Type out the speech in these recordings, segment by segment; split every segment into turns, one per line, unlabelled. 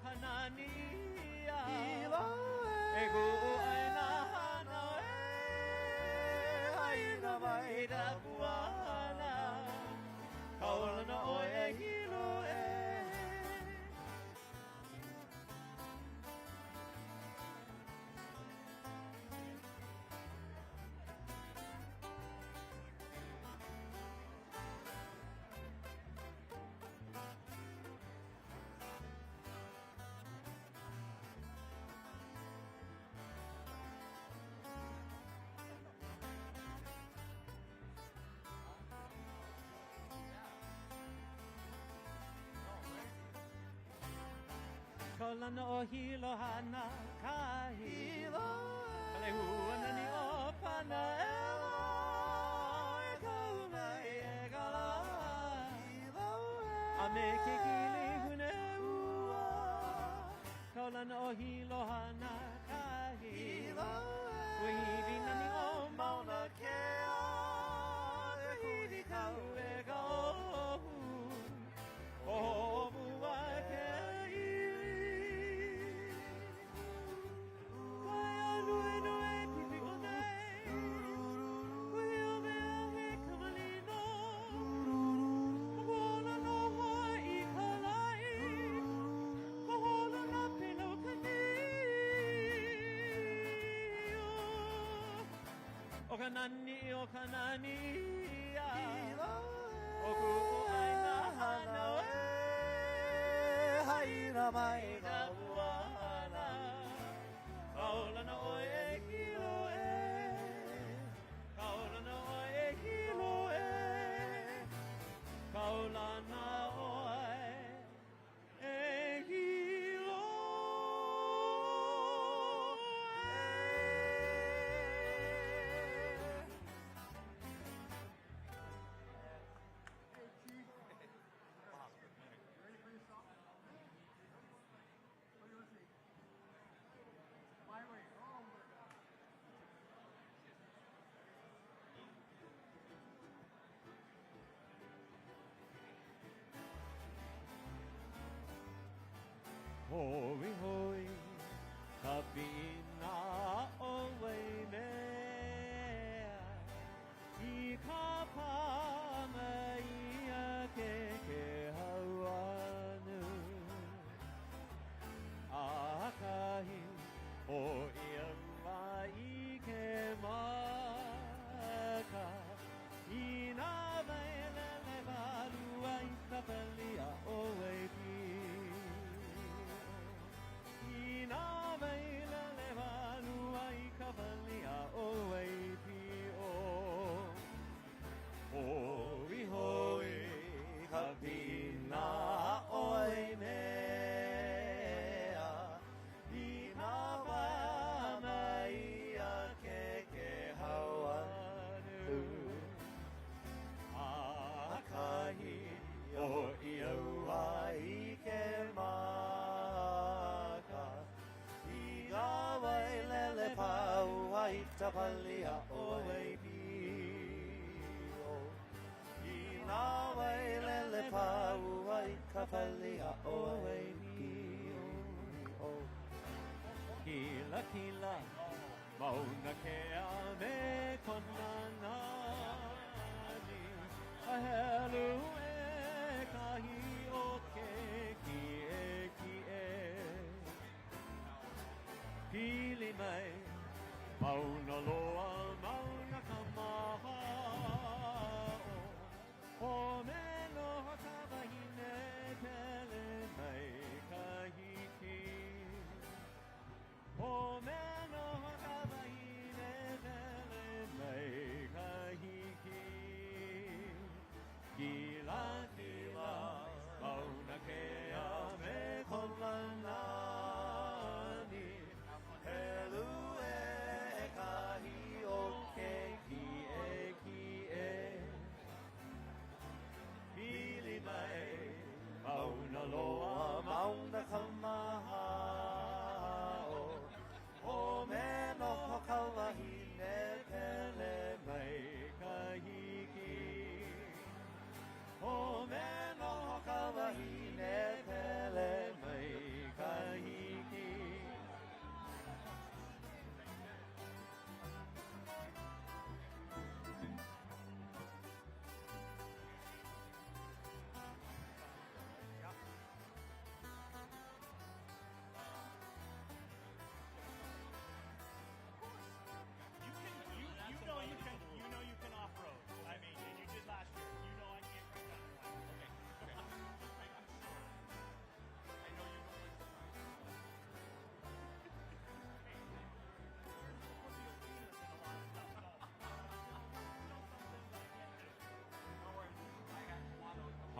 Kanania Ego aina hana aina maida buana Kaulana o e hilo Kaulana o hilo hana ka hilo Kale huana ni o pana e kauna e gala Ame ke kili hune ua Kaulana o hilo hana ka hilo Wihiri nani o mauna kea Wihiri kau e ka ohu Ohu wa kea O kanani o kuko aina hana haina mai ka buana kaulana o e hilo kaulana o e hilo kaulana o e hilo Hoi hoi, ka pina o wei mea I ka pama ia ke hauanu A kahi o ia mai ke maka I nā vailele valua I ka palia o wei pia Nā veila le vanua I ka palia o ei pio Hoi hoi ka pina o ei mea I nā wana ia ke hauanu A kahi o ia wai ke maka Ngā wailele pau ai tapalia o ei pio I ngā wailele pau ai kapalia o ei pio Kila kila mauna ke a me kona nani A helu e kahi o ke ki e Pili mai, mauna loa, mauna ka maha o me no hakawahine pele mai ka hiki O me no hakawahine pele mai ka hiki Kila kila, mauna ke a me kona nani Helu e kahi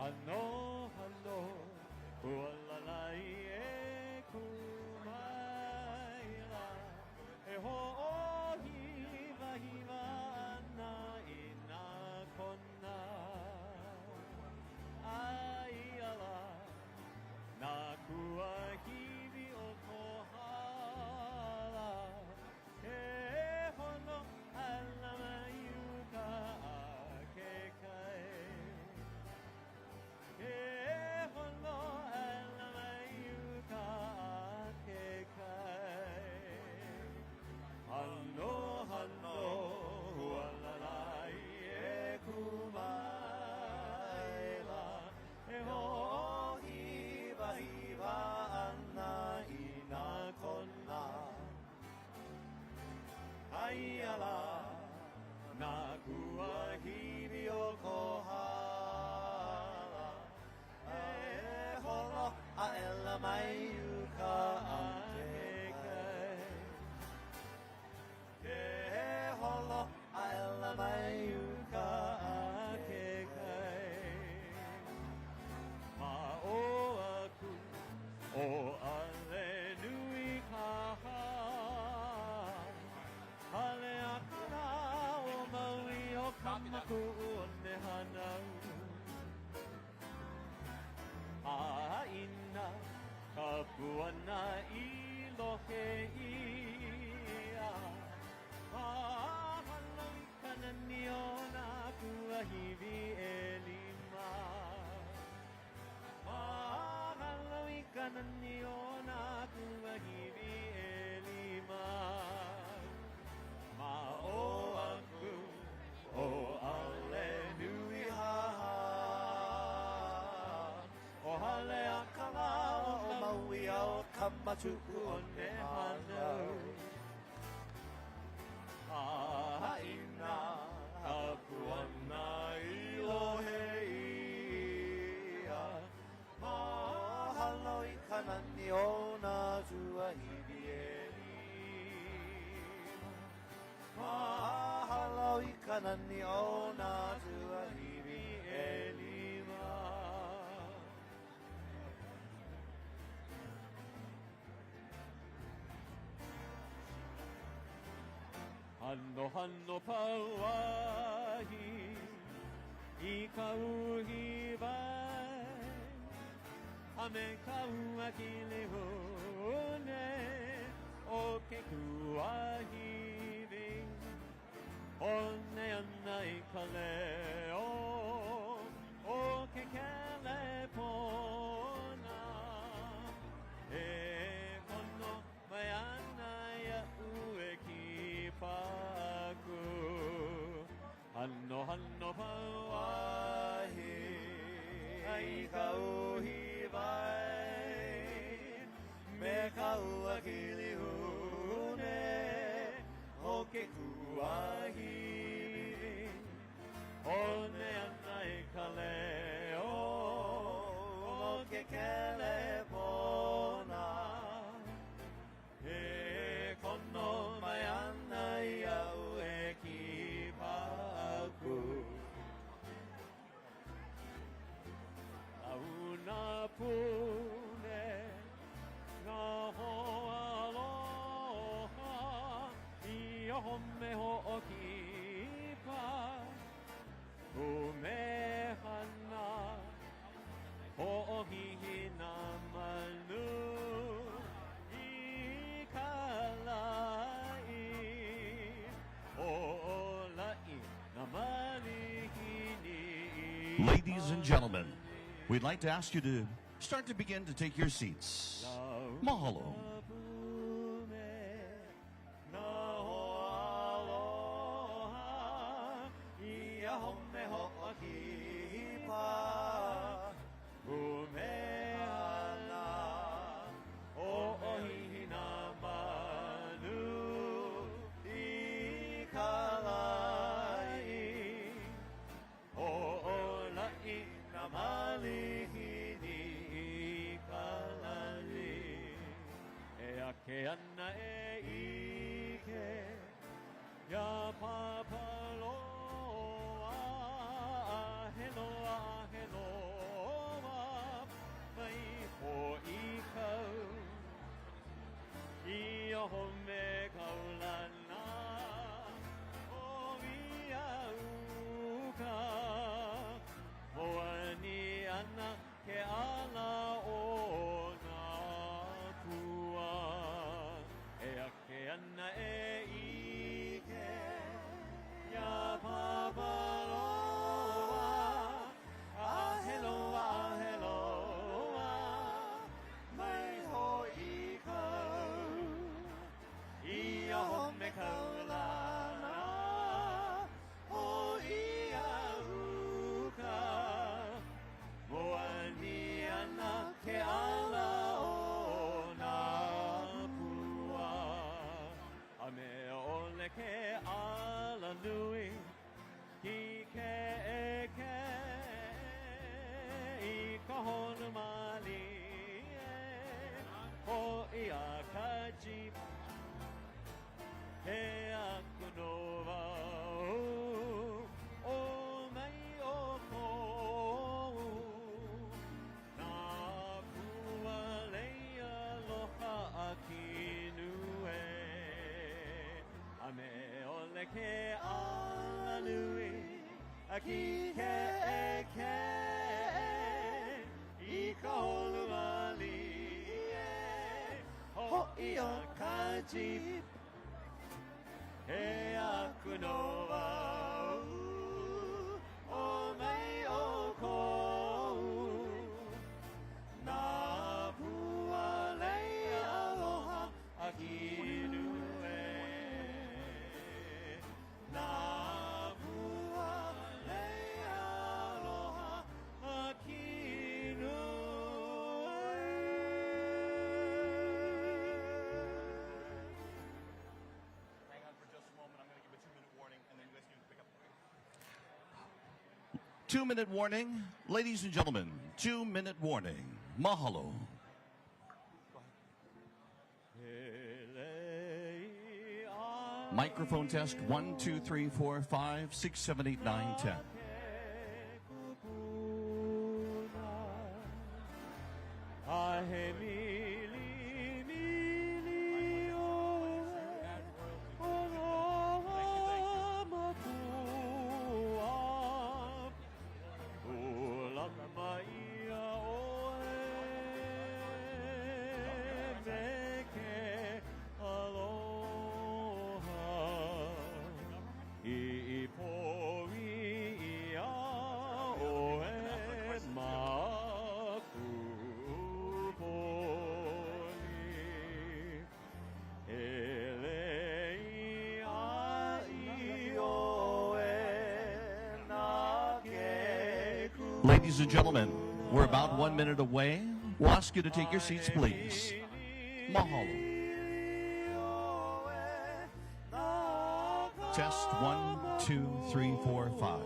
Hano, hano, hualalai e kumaila. E ho'o hiva hiva ana ina kona. Ai ala, na kua hivi o kohala. E hono alama yuka a ke kai. E hono alama yuka a ke kai. Hano hano hualalai e kumaila. E ho'o hiva hiva ana ina kona. Ai ala, na kua hivi o kohala. E holo a ela mai uka a ke kai. E holo a ela mai uka a ke kai. Ma o aku o ale nui kaha. Hale akana o maui o kamaku o ne hanau. Ina ka puana I lohe ia. Haloi kana ni o na kua hivi e lima. Haloi kana ni o na kua hivi e lima. Ma o aku o ale nui haha. O hale akala o maui au kamatuku o ne hanau. Ina a puana I lohe ia. Mahalo I kanani o na tua hivi e lima. Mahalo I kanani o na tua hivi e lima. Hano hano pauahi I ka uhi vai. Ame ka ua ki le hone o ke kuahivi. One ana I ka leo o ke kelepona. E kono mai ana ia ue ki paku. Hano hano pauahi ai ka uhi vai. Me ka ua ki li hune o ke kuahivi. One ana I ka leo o ke kelepona. E kono mai ana ia ue ki paku. Launa pune ngā hoa aloha I oho me ho'oki pa. Umehana ho'ohihi nā manu I kalai. Ho'olai nā malihini.
Ladies and gentlemen, we'd like to ask you to start to begin to take your seats. Mahalo.
ke ala o nā pua e ake ana e ike ia papaloa aheloa aheloa mai ho i kau ia home kaulana ho ia uka moani ana ke ala o nā pua a me ole ke ala nui ki ke eke i ka honu mali ho ia ka jeep he aku no wau o mai o kou nā pua leia loha a ki nue a me ole ke ala nui a ki ke eke i ka holu ali ho ia ka jeep he aku no wau o mai o kou nā pua leia aloha a ki nue nā pua leia aloha a ki
Hang on for just a moment. I'm going to give a 2-minute warning, and then you guys can pick up. 2-minute warning. Ladies and gentlemen, 2-minute warning. Mahalo. Microphone test 1, 2, 3, 4, 5, 6, 7, 8, 9, 10. Ladies and gentlemen, we're about 1 minute away. We'll ask you to take your seats, please. Mahalo. Test 1, 2, 3, 4, 5.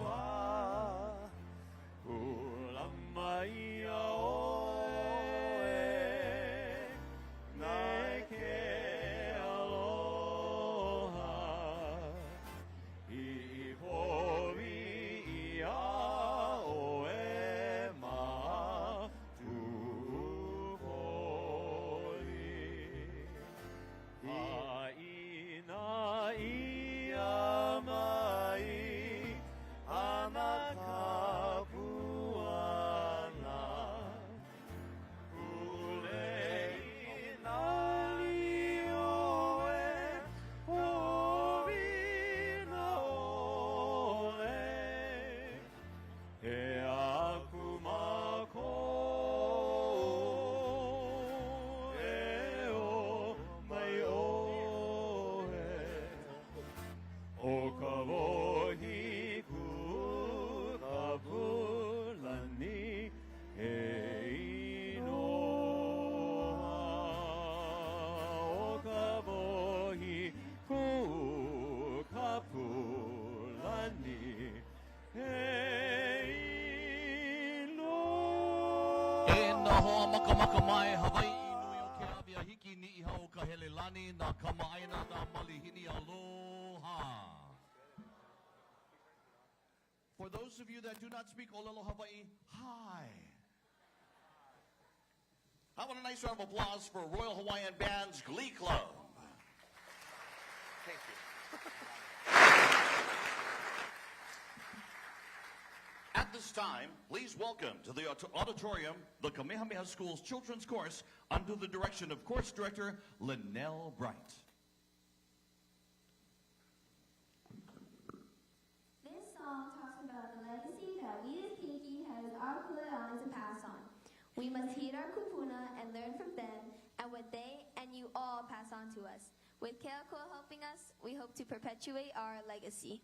Makamai Hawaii nui o ke awia hiki ni iha o ka helelani na kamaaina na malihini aloha. For those of you that do not speak Olelo Hawaii, hi. How about a nice round of applause for Royal Hawaiian Band's Glee Club? Thank you. At this time, please welcome to the auditorium the Kamehameha School's Children's Chorus under the direction of Chorus Director Linnell Bright.
This song talks about the legacy that we as Pinky has our on to pass on. We must heed our kupuna and learn from them and what they and you all pass on to us. With Keako helping us, we hope to perpetuate our legacy.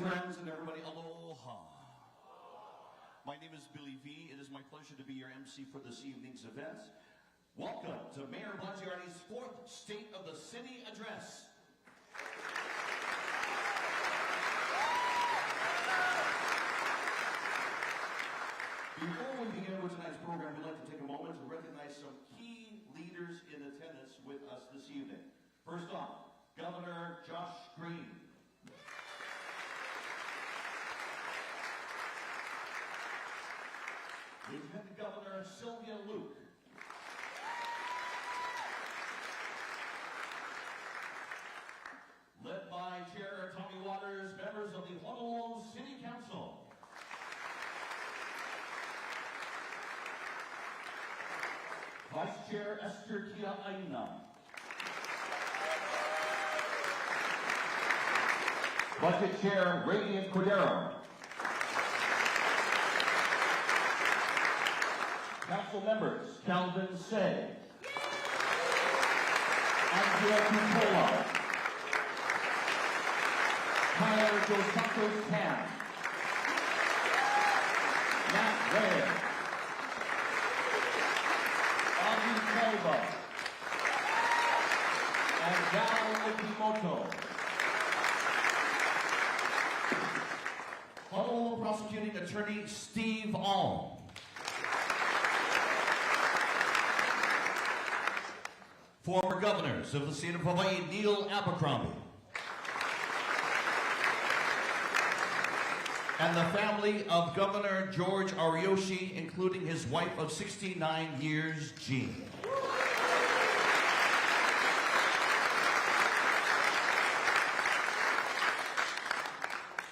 Friends and everybody, aloha. My name is Billy V. It is my pleasure to be your MC for this evening's event. Welcome to Mayor Blangiardi's 4th State of the City Address. Before we begin with tonight's program, we'd like to take a moment to recognize some key leaders in attendance with us this evening. First off, Governor Josh Green. Lieutenant Governor Sylvia Luke. Led by Chair Tommy Waters, members of the Honolulu City Council. Vice Chair Esther Kia Aina. Budget Chair Radiant Cordero. Council members Calvin Say, Angela Cupola, Tyler Dos Santos Tan, Matt Ware, Audrey Selva, and Gal Okimoto. Honolulu Prosecuting Attorney Steve Alm. Former governors of the state of Hawaii, Neil Abercrombie. And the family of Governor George Ariyoshi, including his wife of 69 years, Jean.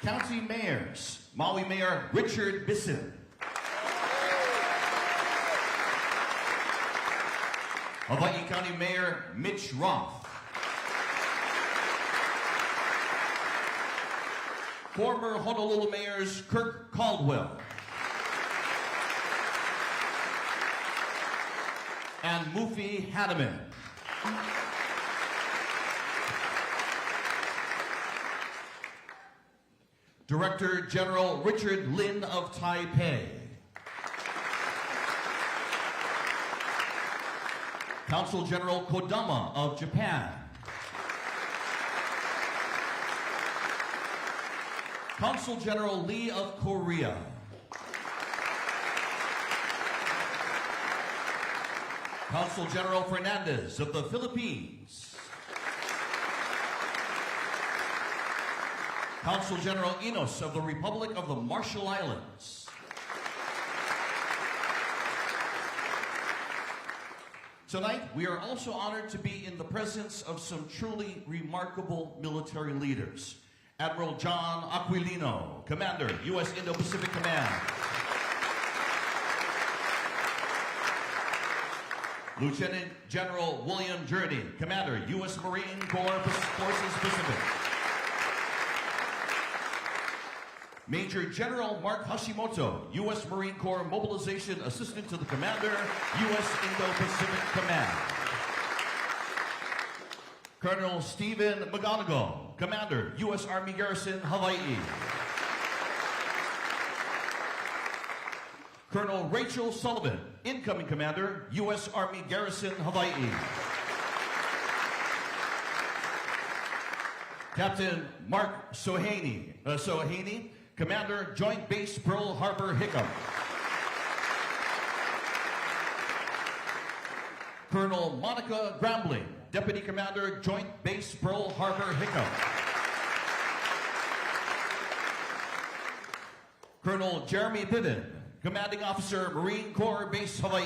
County mayors, Maui Mayor Richard Bisson. Hawaii County Mayor Mitch Roth. Former Honolulu Mayors Kirk Caldwell. And Mufi Hanneman. Director General Richard Lin of Taipei. Consul General Kodama of Japan. Consul General Lee of Korea. Consul General Fernandez of the Philippines. Consul General Enos of the Republic of the Marshall Islands. Tonight, we are also honored to be in the presence of some truly remarkable military leaders. Admiral John Aquilino, Commander, U.S. Indo-Pacific Command. Lieutenant General William Journey, Commander, U.S. Marine Corps Forces Pacific. Major General Mark Hashimoto, U.S. Marine Corps Mobilization Assistant to the Commander, U.S. Indo-Pacific Command. Colonel Stephen McGonigal, Commander, U.S. Army Garrison, Hawaii. Colonel Rachel Sullivan, Incoming Commander, U.S. Army Garrison, Hawaii. Captain Mark Sohaney, Commander, Joint Base Pearl Harbor, Hickam. Colonel Monica Grambling, Deputy Commander, Joint Base Pearl Harbor, Hickam. Colonel Jeremy Piven, Commanding Officer, Marine Corps Base, Hawaii.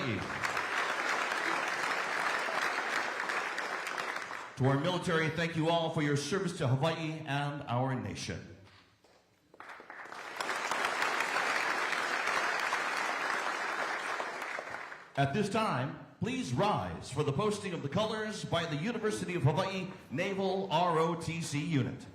To our military, thank you all for your service to Hawaii and our nation. At this time, please rise for the posting of the colors by the University of Hawaii Naval ROTC Unit.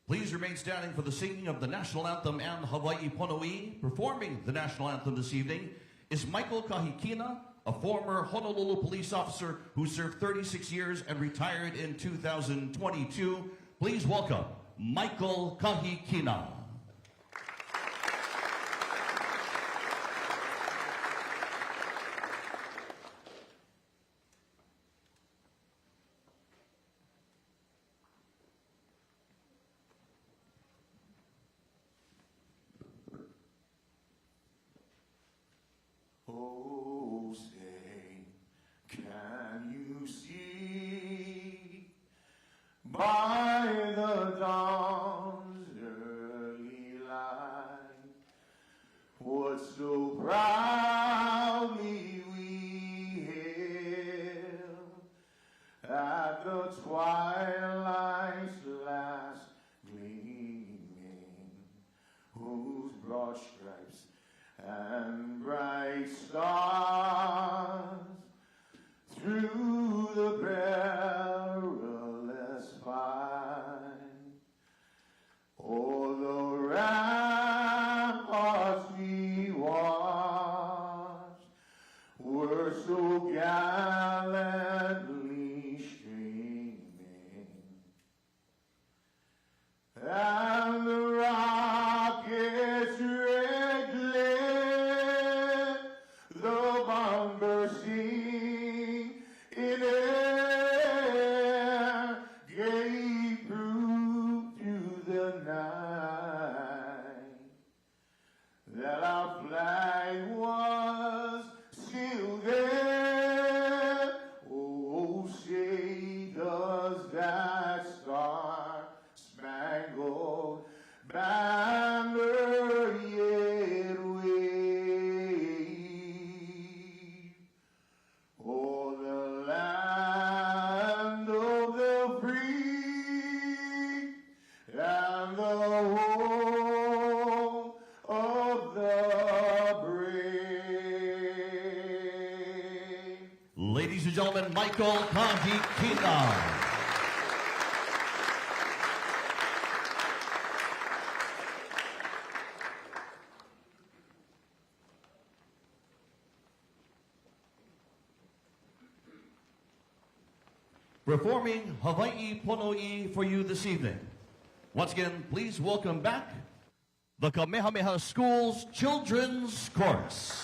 Please remain standing for the singing of the National Anthem and Hawaii Pono'i. Performing the National Anthem this evening is Michael Kahikina, a former Honolulu police officer who served 36 years and retired in 2022. Please welcome Michael Kahikina.
Oh. twilight's last gleaming, whose broad stripes and bright stars through the perilous fight, o'er the ramparts we watched were so gallantly streaming, and the rockets red glare, the bomb bursting in air, gave proof to the night that our flag was still there. Oh, say does that star-spangled banner yet wave o'er the land of the free and the home of the brave.
Ladies and gentlemen, Michael Kahikina. Performing Hawaii Pono'i for you this evening. Once again, please welcome back the Kamehameha School's Children's Chorus.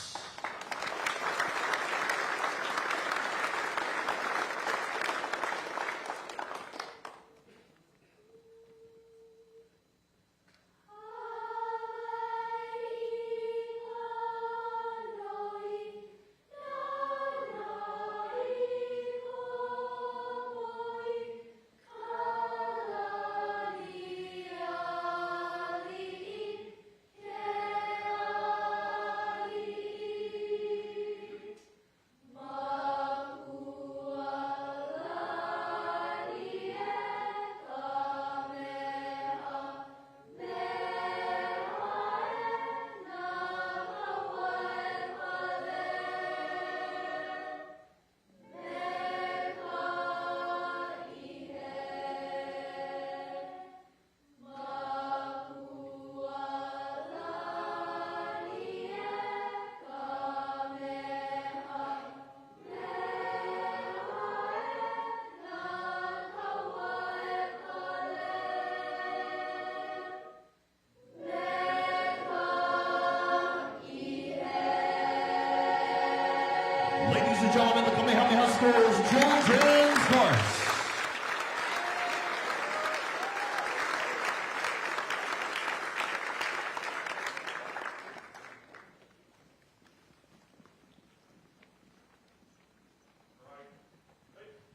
Ladies and gentlemen, the Kamehameha School's Children's Chorus.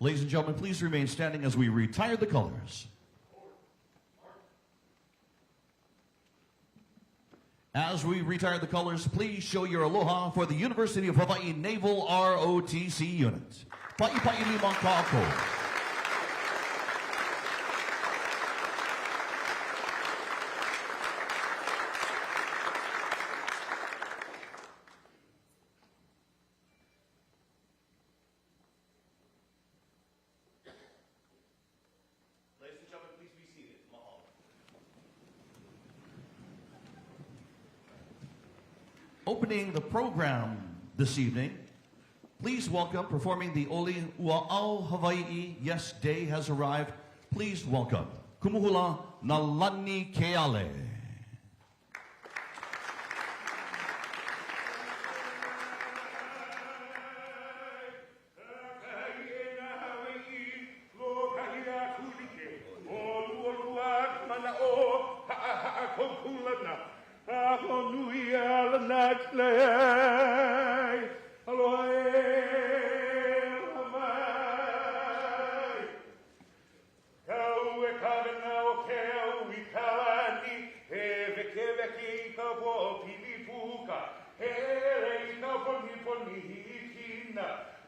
Ladies and gentlemen, please remain standing as we retire the colors. As we retire the colors, please show your aloha for the University of Hawaii Naval ROTC unit. Pa'i limang kākou. Ladies and gentlemen, please be seated. Mahalo. Opening the program this evening, please welcome, performing the Oli Ua'au Hawaii Yes Day has arrived. Please welcome Kumuhula Nalani Keale.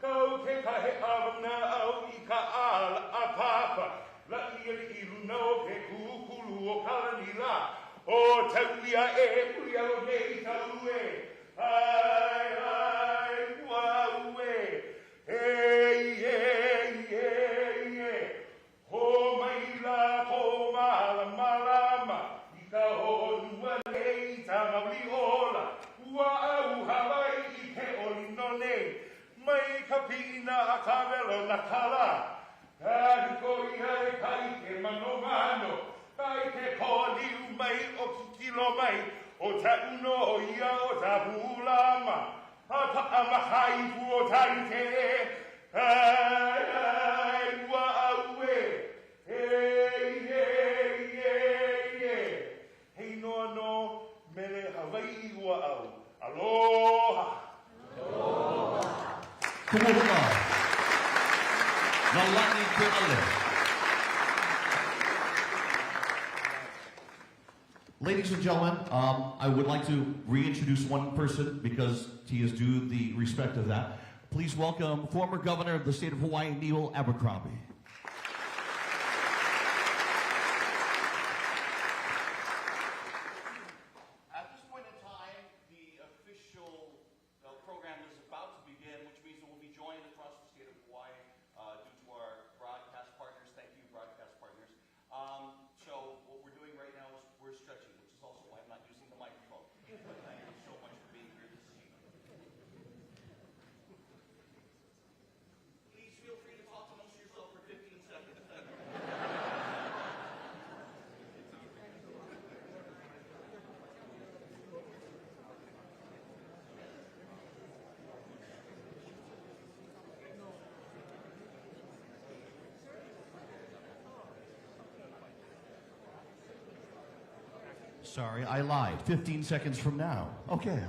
Go take
ka he awna au I ka ala a papa. La I luna o ke kukulu o kalanila. O tauia e uri alo nei taue. Ai, ai, waue. Hey, hey, hey, hey. Ho maila, ho malama. I ka honua nei tamauli ola. Ua au Hawaii I ke olino nei. Mai ka pina a ka velo na kala. Kai ko I kai ke mano mano. Kai ke koliu mai o kikilo mai. O ta uno o ia o ta bulama. A ta amahaifu o taite. Ai, ai, ua aue. Hey, hey, hey, hey. Hei noa no, mele Hawaii ua au. Aloha.
Kumuhuna. Nalani Ku'ale. Ladies and gentlemen, I would like to reintroduce one person because he is due the respect of that. Please welcome former Governor of the State of Hawaii, Neil Abercrombie. At this point in time, the official program is about to begin, which means we'll be joined across the state of Hawaii due to our broadcast partners. Thank you, broadcast partners. So what we're doing right now is we're stretching, which is also why I'm not using the microphone. But thank you so much for being here this evening. Please feel free to talk amongst yourself for 15 seconds. Sorry, I lied. 15 seconds from now. Okay.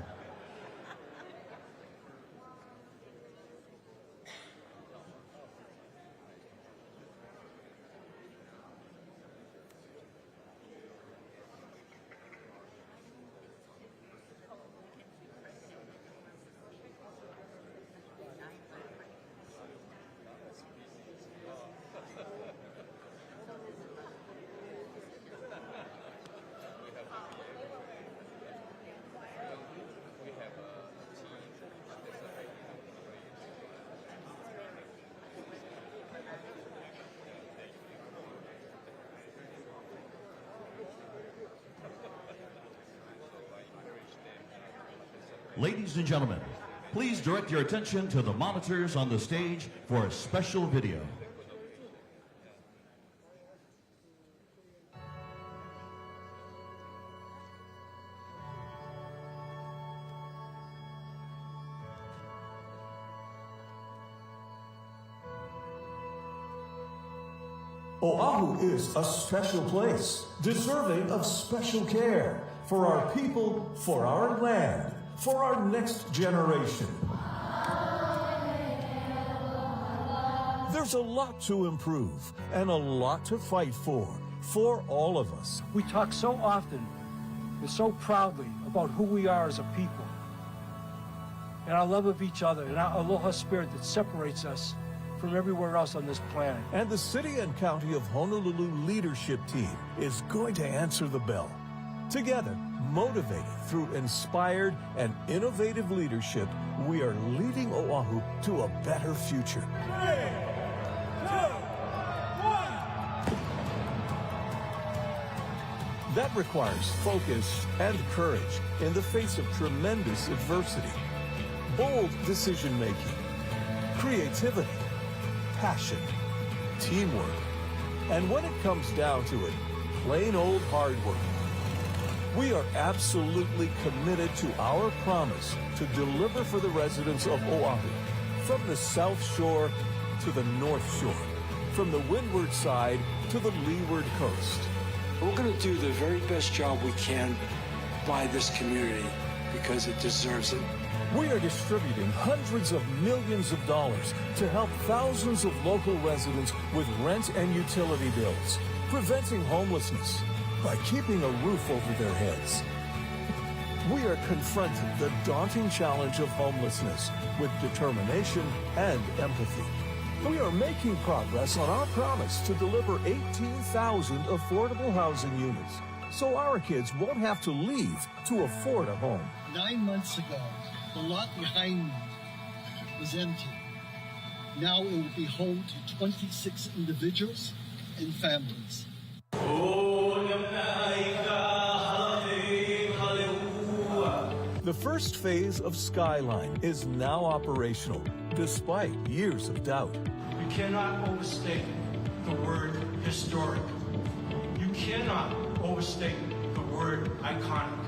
Ladies and gentlemen, please direct your attention to the monitors on the stage for a special video.
Oahu is a special place, deserving of special care for our people, for our land, for our next generation. There's a lot to improve and a lot to fight for all of us.
We talk so often and so proudly about who we are as a people and our love of each other and our aloha spirit that separates us from everywhere else on this planet.
And the City and County of Honolulu leadership team is going to answer the bell. Together, motivated through inspired and innovative leadership, we are leading Oahu to a better future.
3, 2, 1.
That requires focus and courage in the face of tremendous adversity, bold decision-making, creativity, passion, teamwork, and when it comes down to it, plain old hard work. We are absolutely committed to our promise to deliver for the residents of Oahu, from the South Shore to the North Shore, from the windward side to the leeward coast.
We're going to do the very best job we can by this community because it deserves it.
We are distributing hundreds of millions of dollars to help thousands of local residents with rent and utility bills, preventing homelessness by keeping a roof over their heads. We are confronting the daunting challenge of homelessness with determination and empathy. We are making progress on our promise to deliver 18,000 affordable housing units, so our kids won't have to leave to afford a home.
9 months ago, the lot behind me was empty. Now it will be home to 26 individuals and families.
The first phase of Skyline is now operational, despite years of doubt.
You cannot overstate the word historic. You cannot overstate the word iconic.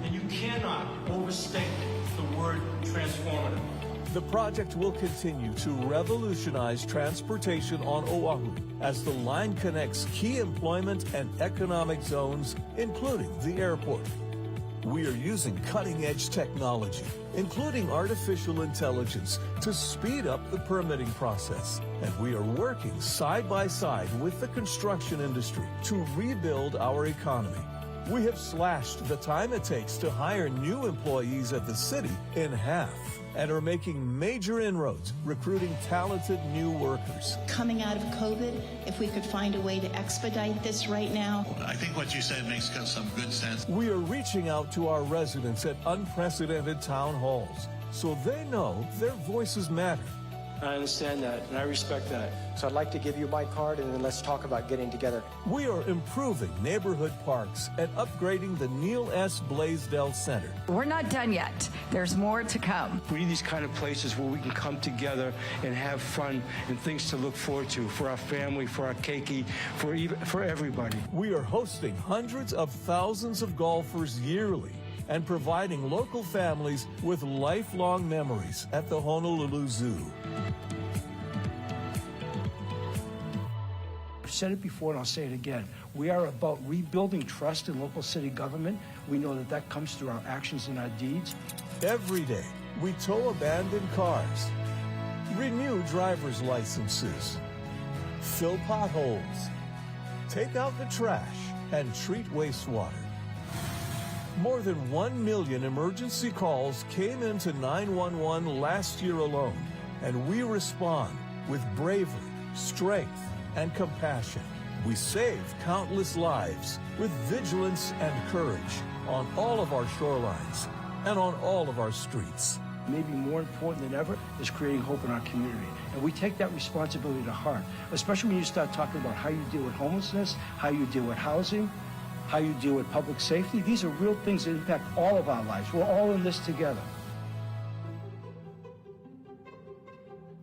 And you cannot overstate the word transformative.
The project will continue to revolutionize transportation on Oahu as the line connects key employment and economic zones, including the airport. We are using cutting-edge technology, including artificial intelligence, to speed up the permitting process. And we are working side by side with the construction industry to rebuild our economy. We have slashed the time it takes to hire new employees at the city in half and are making major inroads recruiting talented new workers.
Coming out of COVID, if we could find a way to expedite this right now.
I think what you said makes some good sense.
We are reaching out to our residents at unprecedented town halls so they know their voices matter.
I understand that, and I respect that.
So I'd like to give you my card, and then let's talk about getting together.
We are improving neighborhood parks and upgrading the Neil S. Blaisdell Center.
We're not done yet. There's more to come.
We need these kind of places where we can come together and have fun and things to look forward to for our family, for our keiki, for everybody.
We are hosting hundreds of thousands of golfers yearly and providing local families with lifelong memories at the Honolulu Zoo.
I've said it before and I'll say it again. We are about rebuilding trust in local city government. We know that that comes through our actions and our deeds.
Every day, we tow abandoned cars, renew driver's licenses, fill potholes, take out the trash, and treat wastewater. More than 1 million emergency calls came into 911 last year alone, and we respond with bravery, strength, and compassion. We save countless lives with vigilance and courage on all of our shorelines and on all of our streets.
Maybe more important than ever is creating hope in our community. And we take that responsibility to heart, especially when you start talking about how you deal with homelessness, how you deal with housing, how you deal with public safety. These are real things that impact all of our lives. We're all in this together.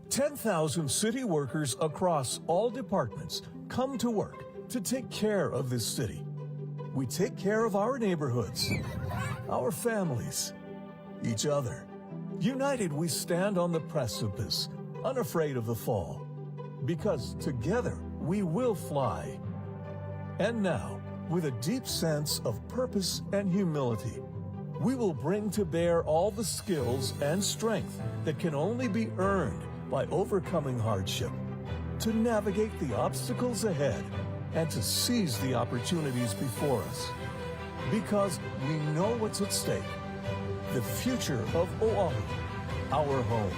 10,000 city workers across all departments come to work to take care of this city. We take care of our neighborhoods, our families, each other. United, we stand on the precipice, unafraid of the fall, because together we will fly. And now, with a deep sense of purpose and humility, we will bring to bear all the skills and strength that can only be earned by overcoming hardship, to navigate the obstacles ahead, and to seize the opportunities before us. Because we know what's at stake: the future of Oahu, our home.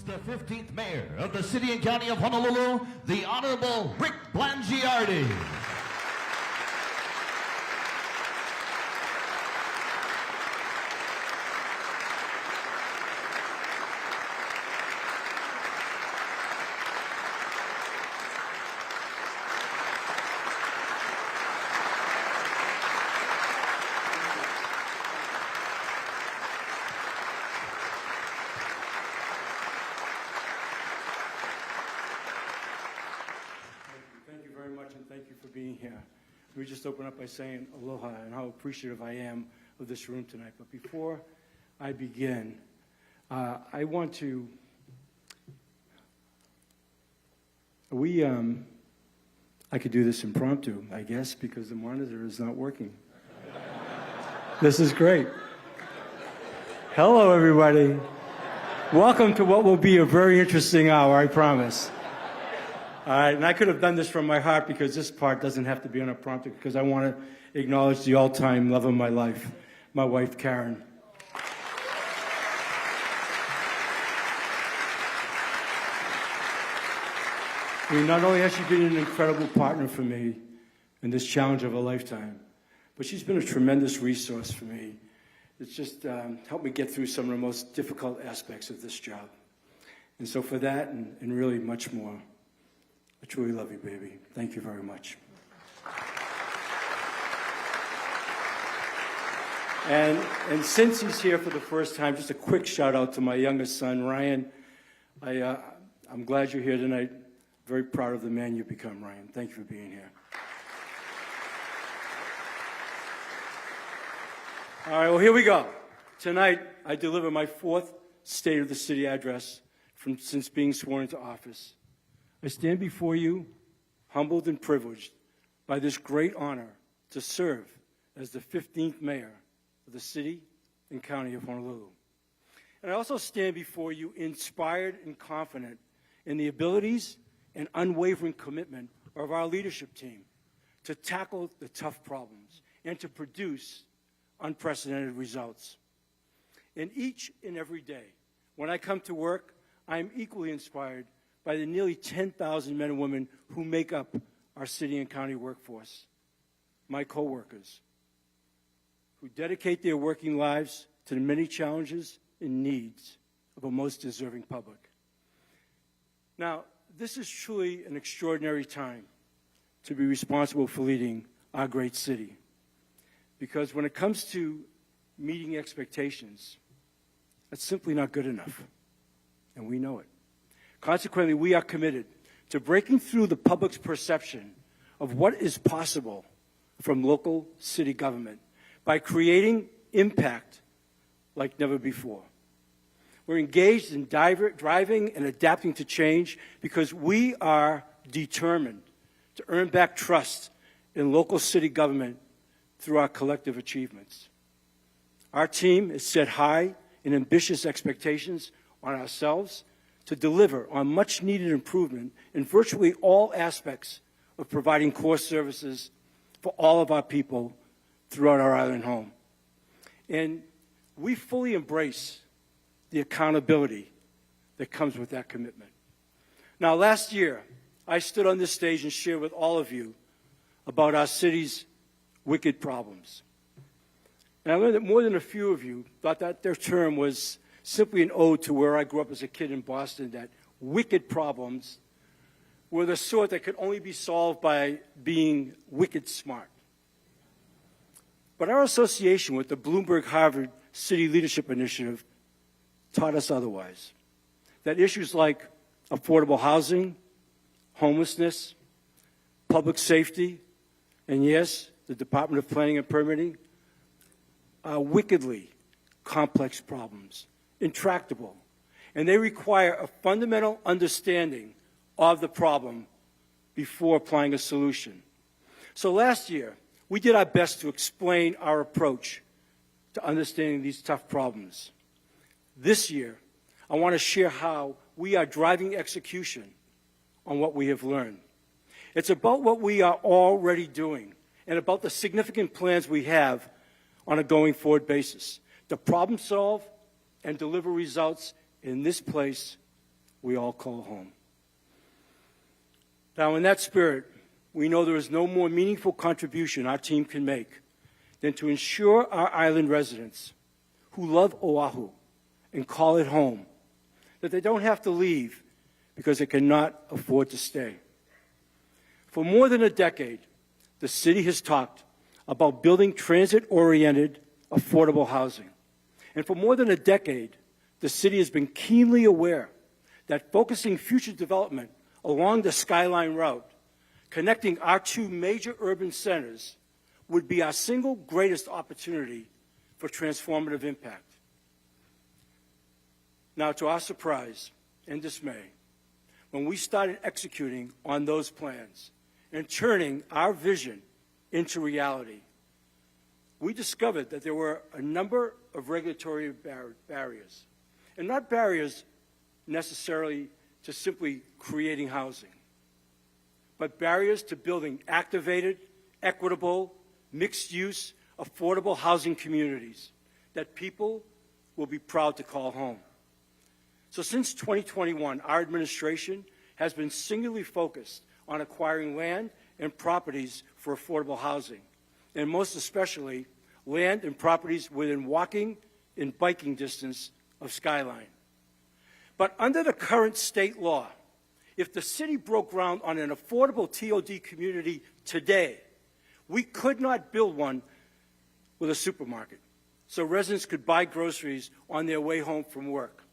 The 15th Mayor of the City and County of Honolulu, the Honorable Rick Blangiardi.
Thank you for being here. Let me just open up by saying aloha and how appreciative I am of this room tonight. But before I begin, I want to, I could do this impromptu, I guess, because the monitor is not working. This is great.
Hello, everybody. Welcome to what will be a very interesting hour, I promise. All right, and I could have done this from my heart because this part doesn't have to be on a prompter because I want to acknowledge the all-time love of my life, my wife, Karen. I mean, not only has she been an incredible partner for me in this challenge of a lifetime, but she's been a tremendous resource for me. It's just helped me get through some of the most difficult aspects of this job. And so for that and really much more, I truly love you, baby. Thank you very much. And since he's here for the first time, just a quick shout out to my youngest son, Ryan. I'm glad you're here tonight. Very proud of the man you've become, Ryan. Thank you for being here. All right, well, here we go. Tonight, I deliver my fourth State of the City address since being sworn into office. I stand before you, humbled and privileged by this great honor to serve as the 15th mayor of the city and county of Honolulu. And I also stand before you inspired and confident in the abilities and unwavering commitment of our leadership team to tackle the tough problems and to produce unprecedented results. And each and every day, when I come to work, I am equally inspired by the nearly 10,000 men and women who make up our city and county workforce, my coworkers, who dedicate their working lives to the many challenges and needs of a most deserving public. Now, this is truly an extraordinary time to be responsible for leading our great city. Because when it comes to meeting expectations, that's simply not good enough. And we know it. Consequently, we are committed to breaking through the public's perception of what is possible from local city government by creating impact like never before. We're engaged in driving and adapting to change because we are determined to earn back trust in local city government through our collective achievements. Our team has set high and ambitious expectations on ourselves to deliver on much-needed improvement in virtually all aspects of providing core services for all of our people throughout our island home. And we fully embrace the accountability that comes with that commitment. Now, last year, I stood on this stage and shared with all of you about our city's wicked problems. And I learned that more than a few of you thought that their term was simply an ode to where I grew up as a kid in Boston, that wicked problems were the sort that could only be solved by being wicked smart. But our association with the Bloomberg-Harvard City Leadership Initiative taught us otherwise, that issues like affordable housing, homelessness, public safety, and yes, the Department of Planning and Permitting, are wickedly complex problems, intractable, and they require a fundamental understanding of the problem before applying a solution. So last year, we did our best to explain our approach to understanding these tough problems. This year, I want to share how we are driving execution on what we have learned. It's about what we are already doing and about the significant plans we have on a going forward basis to problem solve and deliver results in this place we all call home. Now, in that spirit, we know there is no more meaningful contribution our team can make than to ensure our island residents who love Oahu and call it home, that they don't have to leave because they cannot afford to stay. For more than a decade, the city has talked about building transit-oriented, affordable housing. And for more than a decade, the city has been keenly aware that focusing future development along the Skyline route, connecting our two major urban centers, would be our single greatest opportunity for transformative impact. Now, to our surprise and dismay, when we started executing on those plans and turning our vision into reality, we discovered that there were a number of regulatory barriers. And not barriers necessarily to simply creating housing, but barriers to building activated, equitable, mixed-use, affordable housing communities that people will be proud to call home. So since 2021, our administration has been singularly focused on acquiring land and properties for affordable housing, and most especially land and properties within walking and biking distance of Skyline. But under the current state law, if the city broke ground on an affordable TOD community today, we could not build one with a supermarket, so residents could buy groceries on their way home from work.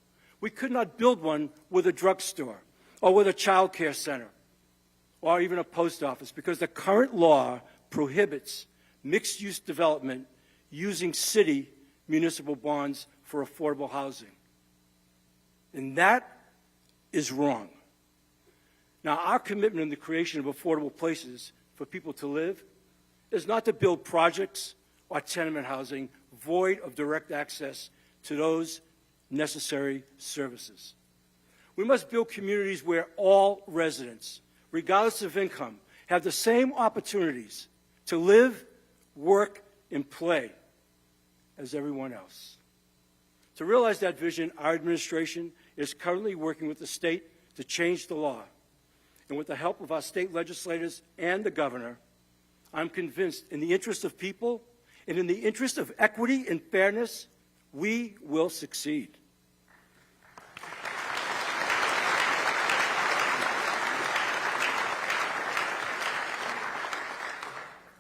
We could not build one with a drugstore or with a child care center or even a post office, because the current law prohibits mixed-use development using city municipal bonds for affordable housing. And that is wrong. Now, our commitment in the creation of affordable places for people to live is not to build projects or tenement housing void of direct access to those necessary services. We must build communities where all residents, regardless of income, have the same opportunities to live, work, and play as everyone else. To realize that vision, our administration is currently working with the state to change the law. And with the help of our state legislators and the governor, I'm convinced, in the interest of people and in the interest of equity and fairness, we will succeed.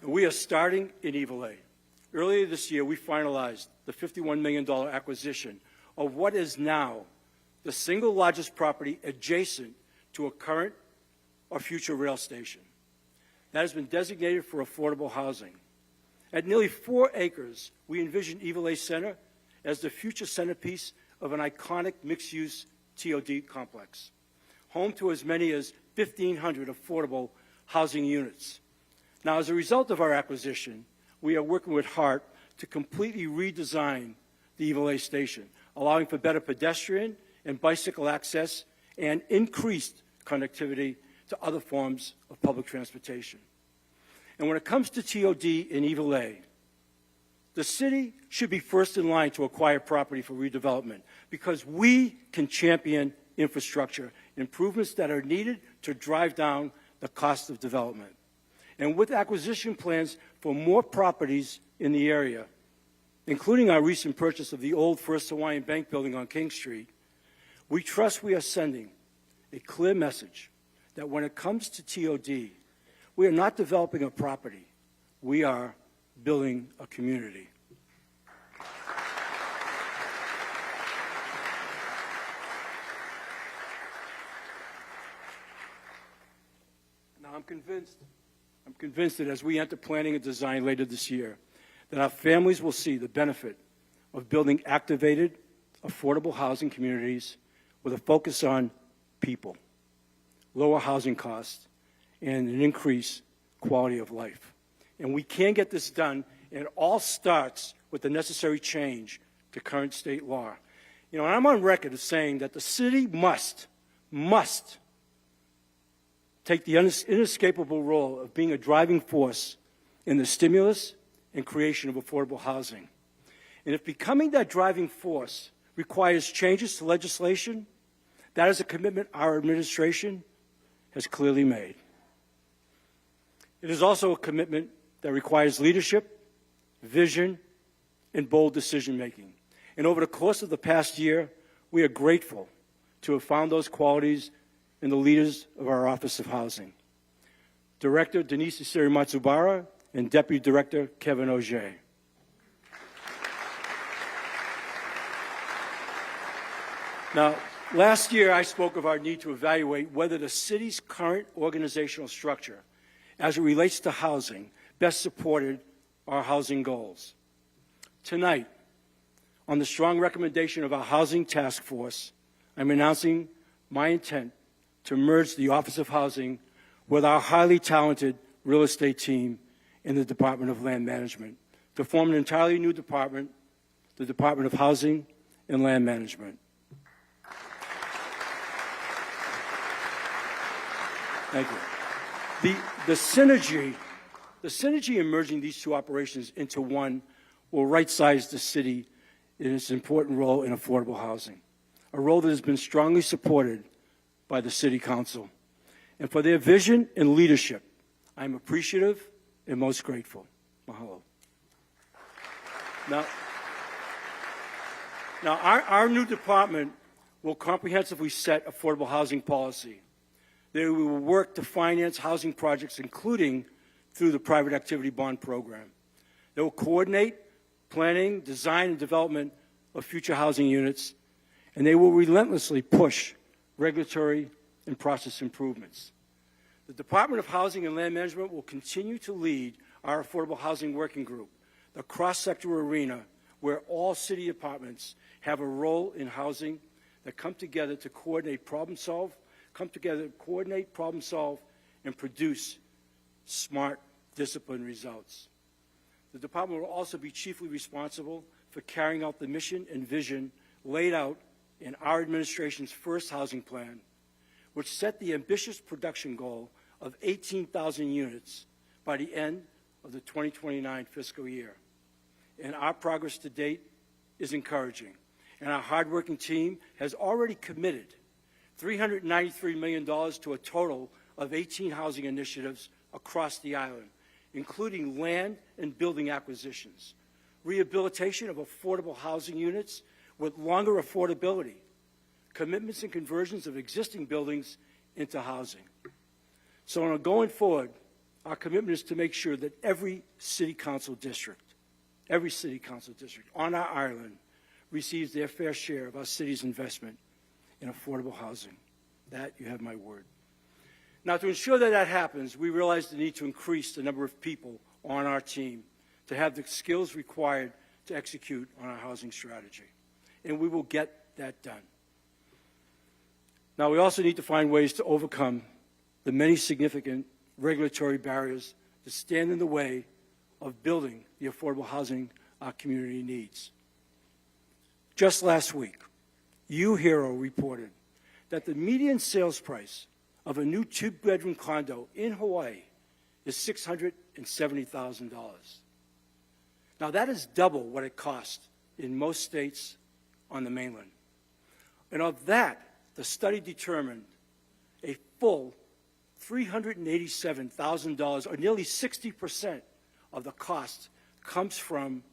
We are starting in Evil A. Earlier this year, we finalized the $51 million acquisition of what is now the single largest property adjacent to a current or future rail station. That has been designated for affordable housing. At nearly 4 acres, we envision Evil A Center as the future centerpiece of an iconic mixed-use TOD complex, home to as many as 1,500 affordable housing units. Now, as a result of our acquisition, we are working with HART to completely redesign the Evil A station, allowing for better pedestrian and bicycle access and increased connectivity to other forms of public transportation. And when it comes to TOD in Evil A, the city should be first in line to acquire property for redevelopment, because we can champion infrastructure improvements that are needed to drive down the cost of development. And with acquisition plans for more properties in the area, including our recent purchase of the old First Hawaiian Bank building on King Street, we trust we are sending a clear message that when it comes to TOD, we are not developing a property, we are building a community. Now, I'm convinced that as we enter planning and design later this year, that our families will see the benefit of building activated, affordable housing communities with a focus on people, lower housing costs, and an increased quality of life. And we can get this done, and it all starts with the necessary change to current state law. You know, and I'm on record as saying that the city must take the inescapable role of being a driving force in the stimulus and creation of affordable housing. And if becoming that driving force requires changes to legislation, that is a commitment our administration has clearly made. It is also a commitment that requires leadership, vision, and bold decision-making. And over the course of the past year, we are grateful to have found those qualities in the leaders of our Office of Housing, Director Denise Isiri Matsubara and Deputy Director Kevin Auger. Now, last year I spoke of our need to evaluate whether the city's current organizational structure, as it relates to housing, best supported our housing goals. Tonight, on the strong recommendation of our Housing Task Force, I'm announcing my intent to merge the Office of Housing with our highly talented real estate team in the Department of Land Management to form an entirely new department the Department of Housing and Land Management. Thank you. The synergy emerging these two operations into one will right-size the city in its important role in affordable housing, a role that has been strongly supported by the City Council. And for their vision and leadership, I am appreciative and most grateful. Mahalo. Now our new department will comprehensively set affordable housing policy. They will work to finance housing projects, including through the Private Activity Bond Program. They will coordinate planning, design, and development of future housing units, and they will relentlessly push regulatory and process improvements. The Department of Housing and Land Management will continue to lead our Affordable Housing Working Group, the cross-sector arena where all city departments have a role in housing that come together to coordinate, problem solve, and produce smart, disciplined results. The department will also be chiefly responsible for carrying out the mission and vision laid out in our administration's first housing plan, which set the ambitious production goal of 18,000 units by the end of the 2029 fiscal year. And our progress to date is encouraging, and our hardworking team has already committed $393 million to a total of 18 housing initiatives across the island, including land and building acquisitions, rehabilitation of affordable housing units with longer affordability, commitments and conversions of existing buildings into housing. So going forward, our commitment is to make sure that every city council district on our island receives their fair share of our city's investment in affordable housing. That, you have my word. Now, to ensure that that happens, we realize the need to increase the number of people on our team to have the skills required to execute on our housing strategy. And we will get that done. Now, we also need to find ways to overcome the many significant regulatory barriers that stand in the way of building the affordable housing our community needs. Just last week, UHERO reported that the median sales price of a new two-bedroom condo in Hawaii is $670,000. Now, that is double what it costs in most states on the mainland. And of that, the study determined a full $387,000, or nearly 60% of the cost, comes from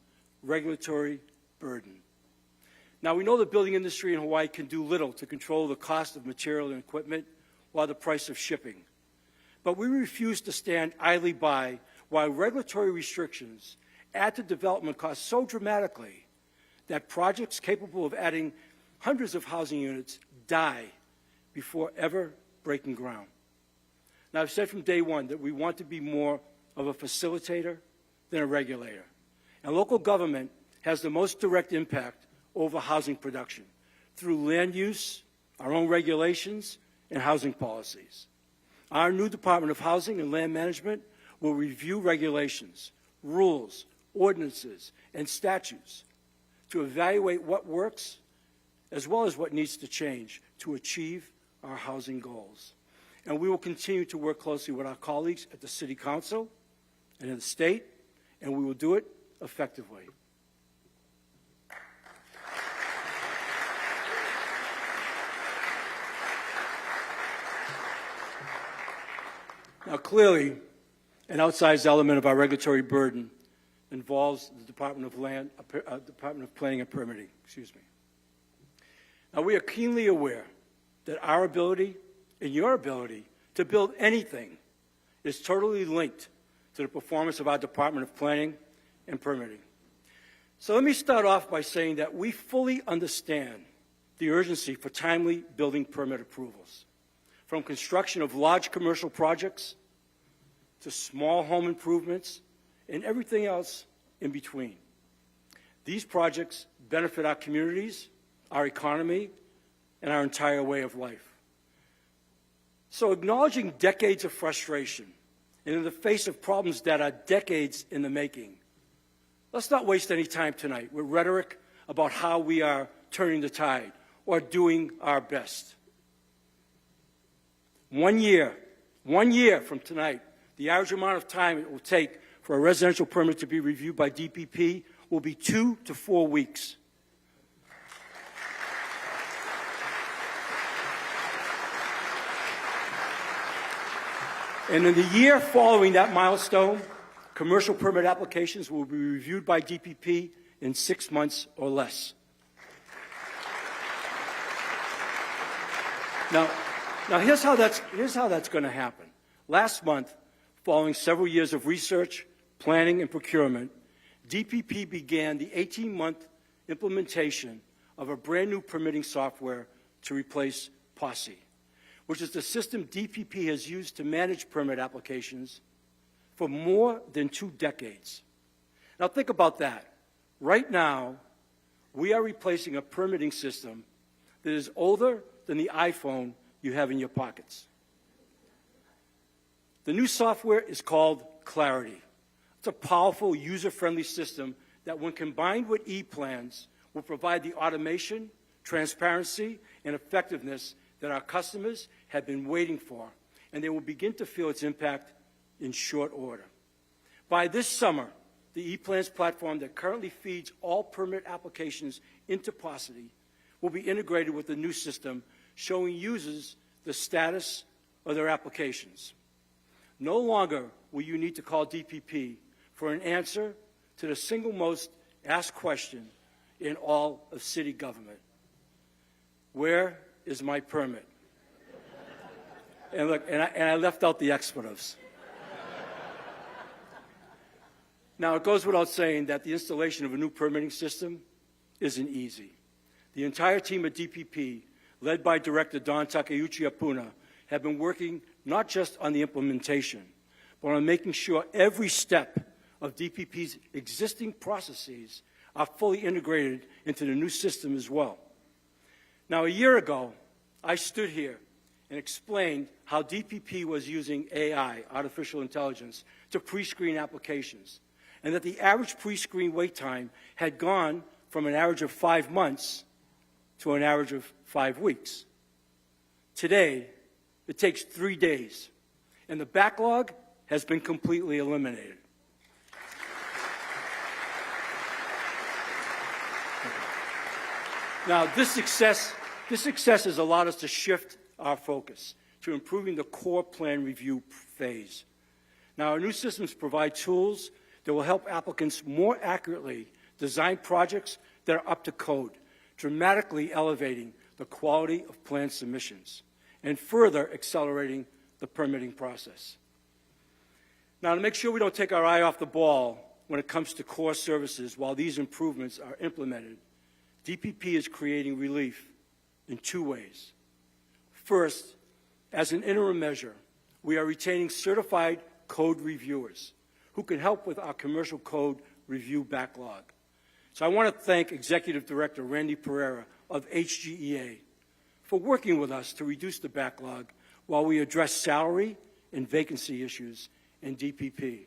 regulatory burden. Now, we know the building industry in Hawaii can do little to control the cost of material and equipment or the price of shipping. But we refuse to stand idly by while regulatory restrictions add to development costs so dramatically that projects capable of adding hundreds of housing units die before ever breaking ground. Now, I've said from day one that we want to be more of a facilitator than a regulator. And local government has the most direct impact over housing production through land use, our own regulations, and housing policies. Our new Department of Housing and Land Management will review regulations, rules, ordinances, and statutes to evaluate what works as well as what needs to change to achieve our housing goals. And we will continue to work closely with our colleagues at the City Council and in the state, and we will do it effectively. Now, clearly, an outsized element of our regulatory burden involves the Department of Planning and Permitting. Now, we are keenly aware that our ability and your ability to build anything is totally linked to the performance of our Department of Planning and Permitting. So let me start off by saying that we fully understand the urgency for timely building permit approvals, from construction of large commercial projects to small home improvements and everything else in between. These projects benefit our communities, our economy, and our entire way of life. So acknowledging decades of frustration and in the face of problems that are decades in the making, let's not waste any time tonight with rhetoric about how we are turning the tide or doing our best. 1 year from tonight, the average amount of time it will take for a residential permit to be reviewed by DPP will be 2 to 4 weeks. And in the year following that milestone, commercial permit applications will be reviewed by DPP in 6 months or less. Now here's how that's going to happen. Last month, following several years of research, planning, and procurement, DPP began the 18-month implementation of a brand new permitting software to replace Posse, which is the system DPP has used to manage permit applications for more than 2 decades. Now think about that. Right now, we are replacing a permitting system that is older than the iPhone you have in your pockets. The new software is called Clarity. It's a powerful, user-friendly system that, when combined with e-plans, will provide the automation, transparency, and effectiveness that our customers have been waiting for, and they will begin to feel its impact in short order. By this summer, the e-plans platform that currently feeds all permit applications into Posse will be integrated with the new system, showing users the status of their applications. No longer will you need to call DPP for an answer to the single most asked question in all of city government. Where is my permit? And look, and I left out the expletives. Now, it goes without saying that the installation of a new permitting system isn't easy. The entire team at DPP, led by Director Don Takeuchi Apuna, have been working not just on the implementation, but on making sure every step of DPP's existing processes are fully integrated into the new system as well. Now, a year ago, I stood here and explained how DPP was using AI, artificial intelligence, to pre-screen applications, and that the average pre-screen wait time had gone from an average of 5 months to an average of 5 weeks. Today, it takes 3 days, and the backlog has been completely eliminated. Now, this success has allowed us to shift our focus to improving the core plan review phase. Now, our new systems provide tools that will help applicants more accurately design projects that are up to code, dramatically elevating the quality of plan submissions and further accelerating the permitting process. Now, to make sure we don't take our eye off the ball when it comes to core services while these improvements are implemented, DPP is creating relief in 2 ways. First, as an interim measure, we are retaining certified code reviewers who can help with our commercial code review backlog. So I want to thank Executive Director Randy Pereira of HGEA for working with us to reduce the backlog while we address salary and vacancy issues in DPP.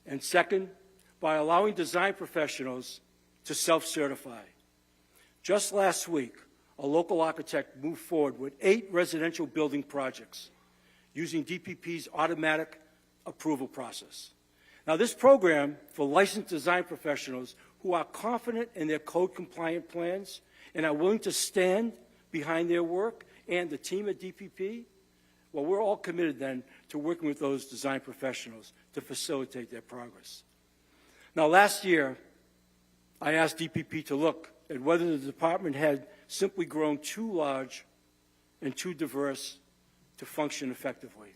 And second, by allowing design professionals to self-certify. Just last week, a local architect moved forward with 8 residential building projects using DPP's automatic approval process. Now, this program for licensed design professionals who are confident in their code-compliant plans and are willing to stand behind their work and the team at DPP, well, we're all committed then to working with those design professionals to facilitate their progress. Now, last year, I asked DPP to look at whether the department had simply grown too large and too diverse to function effectively.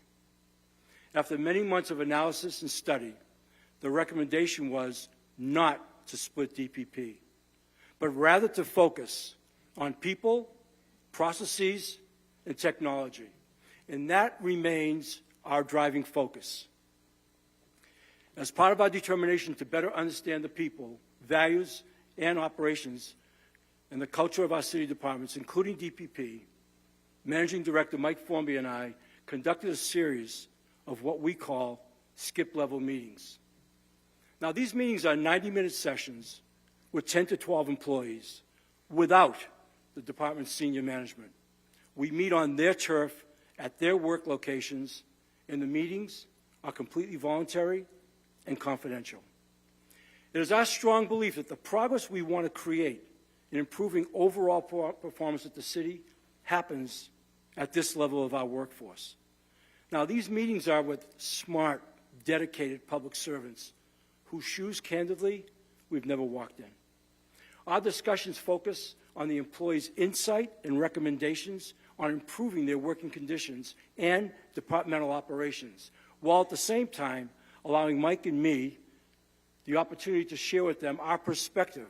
After many months of analysis and study, the recommendation was not to split DPP, but rather to focus on people, processes, and technology. And that remains our driving focus. As part of our determination to better understand the people, values, and operations and the culture of our city departments, including DPP, Managing Director Mike Formby and I conducted a series of what we call skip-level meetings. Now, these meetings are 90-minute sessions with 10 to 12 employees without the department's senior management. We meet on their turf at their work locations, and the meetings are completely voluntary and confidential. It is our strong belief that the progress we want to create in improving overall performance at the city happens at this level of our workforce. Now, these meetings are with smart, dedicated public servants whose shoes, candidly, we've never walked in. Our discussions focus on the employees' insight and recommendations on improving their working conditions and departmental operations, while at the same time allowing Mike and me the opportunity to share with them our perspective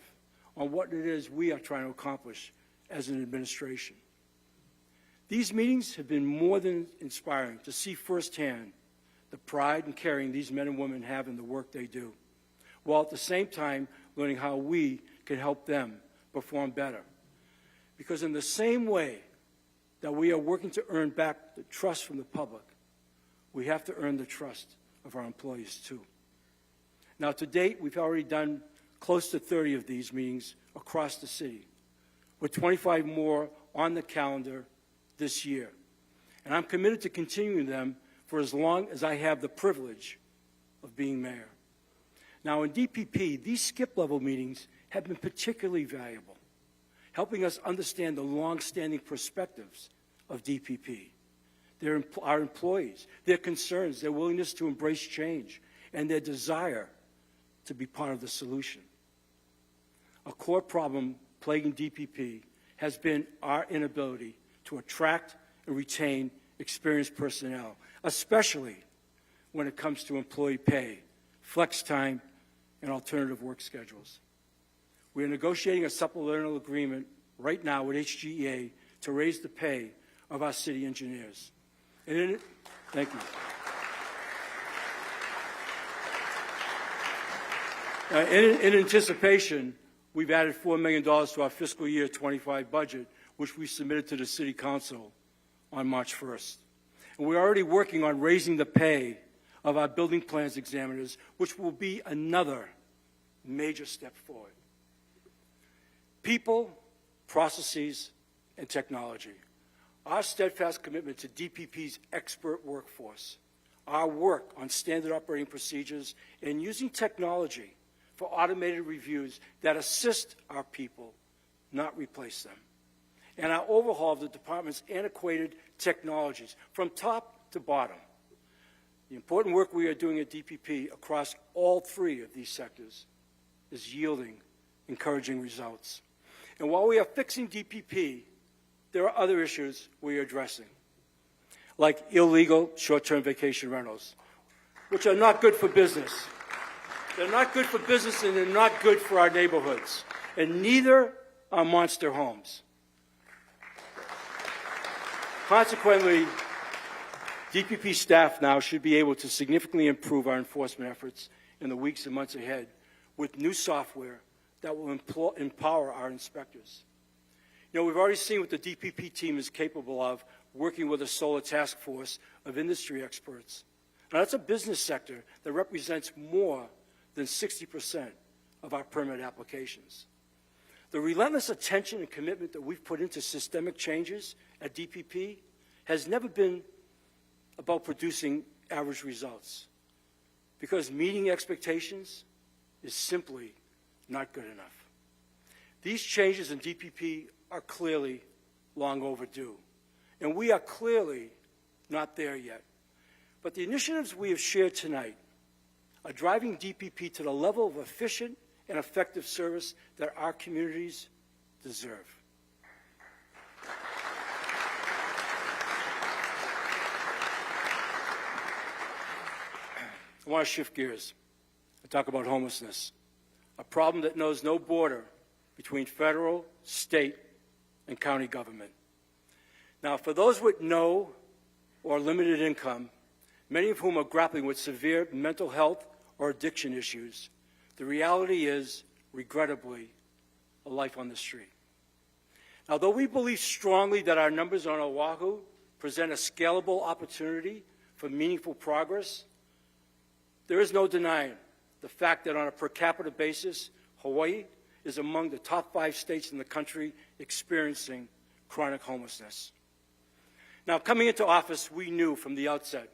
on what it is we are trying to accomplish as an administration. These meetings have been more than inspiring to see firsthand the pride and caring these men and women have in the work they do, while at the same time learning how we can help them perform better. Because in the same way that we are working to earn back the trust from the public, we have to earn the trust of our employees too. Now, to date, we've already done close to 30 of these meetings across the city, with 25 more on the calendar this year. And I'm committed to continuing them for as long as I have the privilege of being mayor. Now, in DPP, these skip-level meetings have been particularly valuable, helping us understand the long-standing perspectives of DPP, our employees, their concerns, their willingness to embrace change, and their desire to be part of the solution. A core problem plaguing DPP has been our inability to attract and retain experienced personnel, especially when it comes to employee pay, flex time, and alternative work schedules. We are negotiating a supplemental agreement right now with HGEA to raise the pay of our city engineers. And thank you. In anticipation, we've added $4 million to our fiscal year 25 budget, which we submitted to the City Council on March 1st. And we're already working on raising the pay of our building plans examiners, which will be another major step forward. People, processes, and technology. Our steadfast commitment to DPP's expert workforce, our work on standard operating procedures, and using technology for automated reviews that assist our people, not replace them, and our overhaul of the department's antiquated technologies from top to bottom. The important work we are doing at DPP across all three of these sectors is yielding encouraging results. And while we are fixing DPP, there are other issues we are addressing, like illegal short-term vacation rentals, which are not good for business. They're not good for business, and they're not good for our neighborhoods, and neither are monster homes. Consequently, DPP staff now should be able to significantly improve our enforcement efforts in the weeks and months ahead with new software that will empower our inspectors. You know, we've already seen what the DPP team is capable of working with a solar task force of industry experts. Now, that's a business sector that represents more than 60% of our permit applications. The relentless attention and commitment that we've put into systemic changes at DPP has never been about producing average results, because meeting expectations is simply not good enough. These changes in DPP are clearly long overdue, and we are clearly not there yet. But the initiatives we have shared tonight are driving DPP to the level of efficient and effective service that our communities deserve. I want to shift gears and talk about homelessness, a problem that knows no border between federal, state, and county government. Now, for those with no or limited income, many of whom are grappling with severe mental health or addiction issues, the reality is, regrettably, a life on the street. Now, though we believe strongly that our numbers on Oahu present a scalable opportunity for meaningful progress, there is no denying the fact that on a per capita basis, Hawaii is among the top 5 states in the country experiencing chronic homelessness. Now, coming into office, we knew from the outset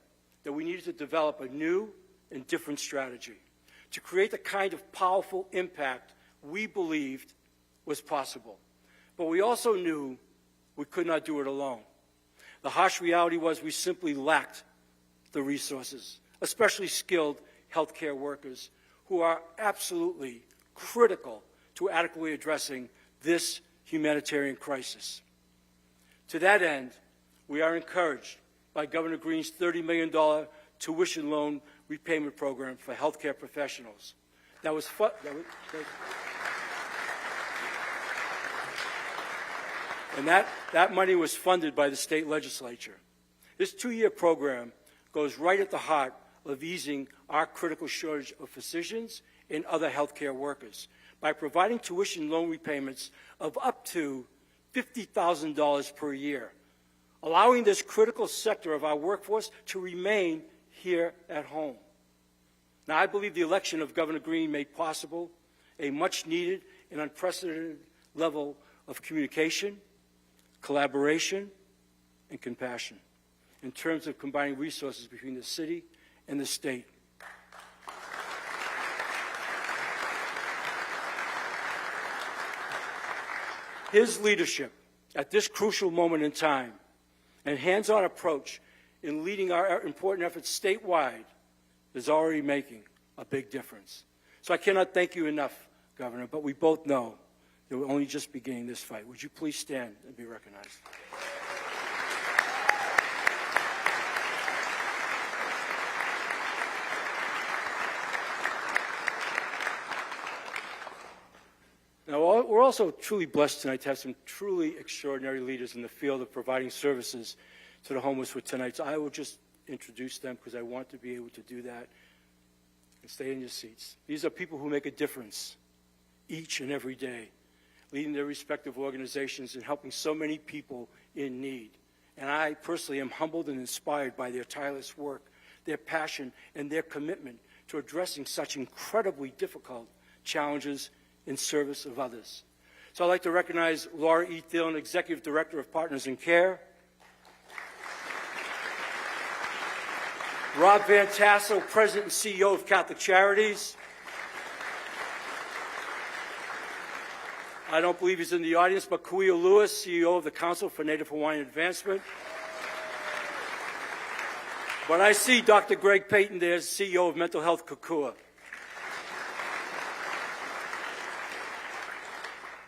that we needed to develop a new and different strategy to create the kind of powerful impact we believed was possible. But we also knew we could not do it alone. The harsh reality was we simply lacked the resources, especially skilled healthcare workers who are absolutely critical to adequately addressing this humanitarian crisis. To that end, we are encouraged by Governor Green's $30 million tuition loan repayment program for healthcare professionals. And that money was funded by the state legislature. This 2-year program goes right at the heart of easing our critical shortage of physicians and other healthcare workers by providing tuition loan repayments of up to $50,000 per year, allowing this critical sector of our workforce to remain here at home. Now, I believe the election of Governor Green made possible a much-needed and unprecedented level of communication, collaboration, and compassion in terms of combining resources between the city and the state. His leadership at this crucial moment in time and hands-on approach in leading our important efforts statewide is already making a big difference. So I cannot thank you enough, Governor, but we both know that we're only just beginning this fight. Would you please stand and be recognized? Now, we're also truly blessed tonight to have some truly extraordinary leaders in the field of providing services to the homeless for tonight. So I will just introduce them because I want to be able to do that. And stay in your seats. These are people who make a difference each and every day, leading their respective organizations and helping so many people in need. And I personally am humbled and inspired by their tireless work, their passion, and their commitment to addressing such incredibly difficult challenges in service of others. So I'd like to recognize Laura E. Thielen, Executive Director of Partners in Care, Rob Van Tassel, President and CEO of Catholic Charities. I don't believe he's in the audience, but Kuia Lewis, CEO of the Council for Native Hawaiian Advancement. But I see Dr. Greg Payton there, CEO of Mental Health Kukua.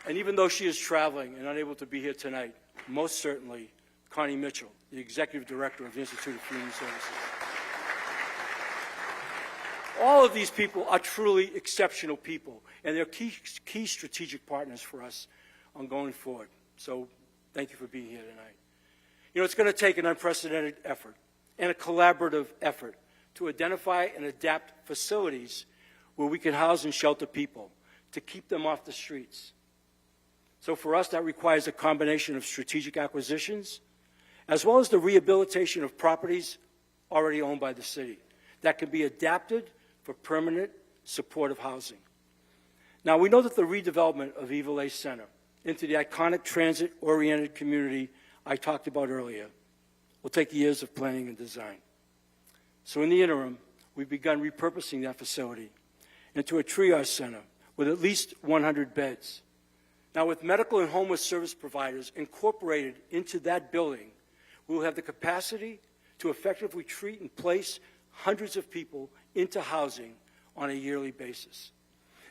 And even though she is traveling and unable to be here tonight, most certainly Connie Mitchell, the Executive Director of the Institute of Human Services. All of these people are truly exceptional people, and they're key strategic partners for us on going forward. So thank you for being here tonight. You know, it's going to take an unprecedented effort and a collaborative effort to identify and adapt facilities where we can house and shelter people, to keep them off the streets. So for us, that requires a combination of strategic acquisitions, as well as the rehabilitation of properties already owned by the city that can be adapted for permanent supportive housing. Now, we know that the redevelopment of Evilay Center into the iconic transit-oriented community I talked about earlier will take years of planning and design. So in the interim, we've begun repurposing that facility into a triage center with at least 100 beds. Now, with medical and homeless service providers incorporated into that building, we will have the capacity to effectively treat and place hundreds of people into housing on a yearly basis.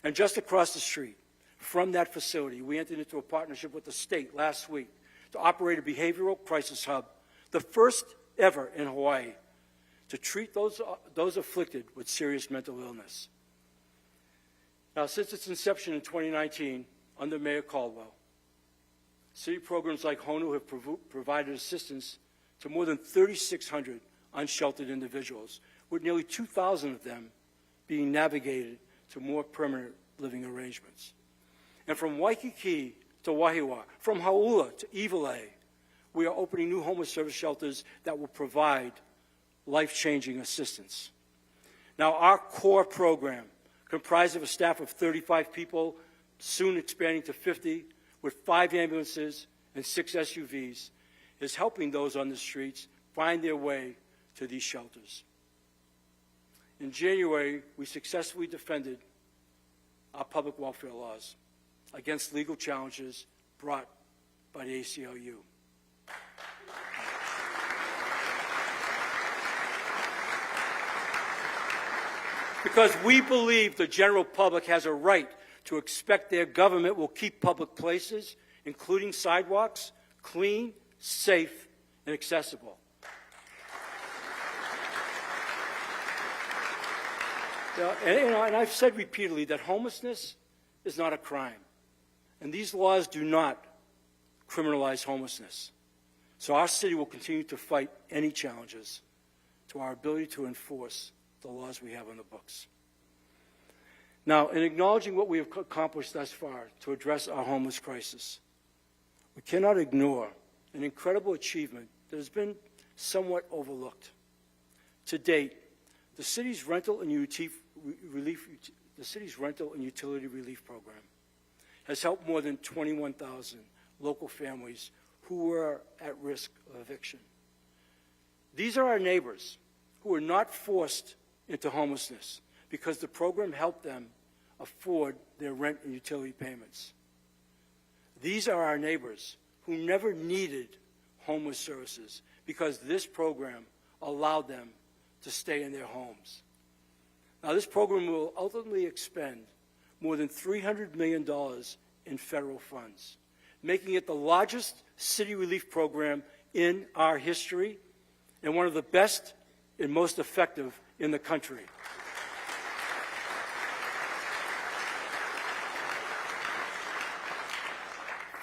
And just across the street from that facility, we entered into a partnership with the state last week to operate a behavioral crisis hub, the first ever in Hawaii, to treat those afflicted with serious mental illness. Now, since its inception in 2019, under Mayor Caldwell, city programs like HONU have provided assistance to more than 3,600 unsheltered individuals, with nearly 2,000 of them being navigated to more permanent living arrangements. And from Waikiki to Wahiawa, from Hauula to Evilay, we are opening new homeless service shelters that will provide life-changing assistance. Now, our core program, comprised of a staff of 35 people, soon expanding to 50, with 5 ambulances and 6 SUVs, is helping those on the streets find their way to these shelters. In January, we successfully defended our public welfare laws against legal challenges brought by the ACLU. Because we believe the general public has a right to expect their government will keep public places, including sidewalks, clean, safe, and accessible. And I've said repeatedly that homelessness is not a crime, and these laws do not criminalize homelessness. So our city will continue to fight any challenges to our ability to enforce the laws we have on the books. Now, in acknowledging what we have accomplished thus far to address our homeless crisis, we cannot ignore an incredible achievement that has been somewhat overlooked. To date, the city's rental and utility relief program has helped more than 21,000 local families who were at risk of eviction. These are our neighbors who were not forced into homelessness because the program helped them afford their rent and utility payments. These are our neighbors who never needed homeless services because this program allowed them to stay in their homes. Now, this program will ultimately expend more than $300 million in federal funds, making it the largest city relief program in our history and one of the best and most effective in the country.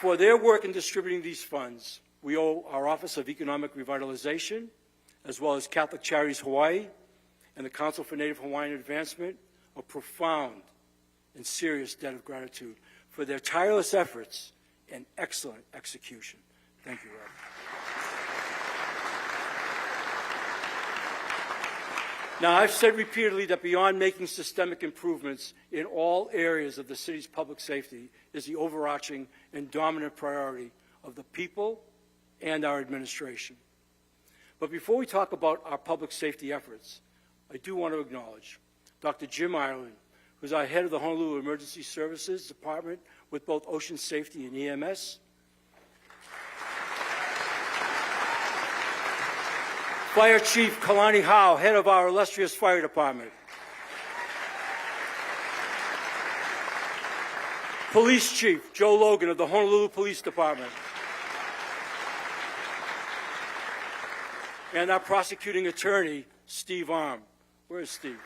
For their work in distributing these funds, we owe our Office of Economic Revitalization, as well as Catholic Charities Hawaii and the Council for Native Hawaiian Advancement, a profound and serious debt of gratitude for their tireless efforts and excellent execution. Thank you, Rob. Now, I've said repeatedly that beyond making systemic improvements in all areas of the city's public safety is the overarching and dominant priority of the people and our administration. But before we talk about our public safety efforts, I do want to acknowledge Dr. Jim Ireland, who's our head of the Honolulu Emergency Services Department with both Ocean Safety and EMS. Fire Chief Kalani Howe, head of our illustrious fire department. Police Chief Joe Logan of the Honolulu Police Department. And our prosecuting attorney, Steve Arm. Where is Steve?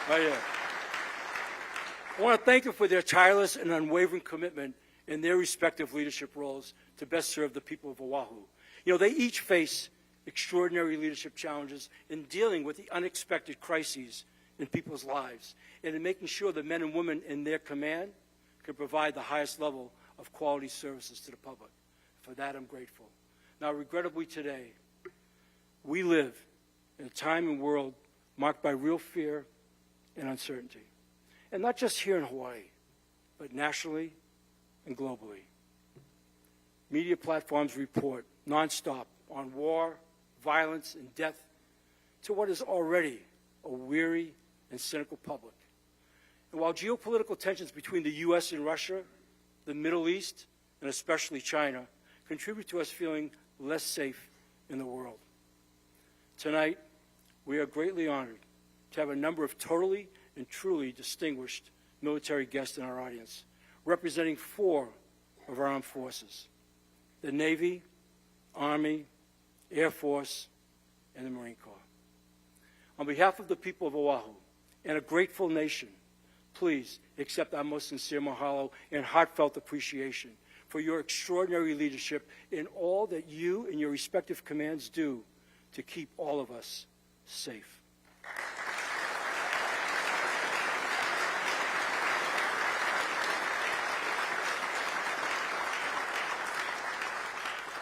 Right here. I want to thank them for their tireless and unwavering commitment in their respective leadership roles to best serve the people of Oahu. You know, they each face extraordinary leadership challenges in dealing with the unexpected crises in people's lives and in making sure the men and women in their command can provide the highest level of quality services to the public. For that, I'm grateful. Now, regrettably today, we live in a time and world marked by real fear and uncertainty. And not just here in Hawaii, but nationally and globally. Media platforms report nonstop on war, violence, and death to what is already a weary and cynical public. And while geopolitical tensions between the U.S. and Russia, the Middle East, and especially China, contribute to us feeling less safe in the world, tonight we are greatly honored to have a number of totally and truly distinguished military guests in our audience, representing 4 of our armed forces: the Navy, Army, Air Force, and the Marine Corps. On behalf of the people of Oahu and a grateful nation, please accept our most sincere mahalo and heartfelt appreciation for your extraordinary leadership in all that you and your respective commands do to keep all of us safe.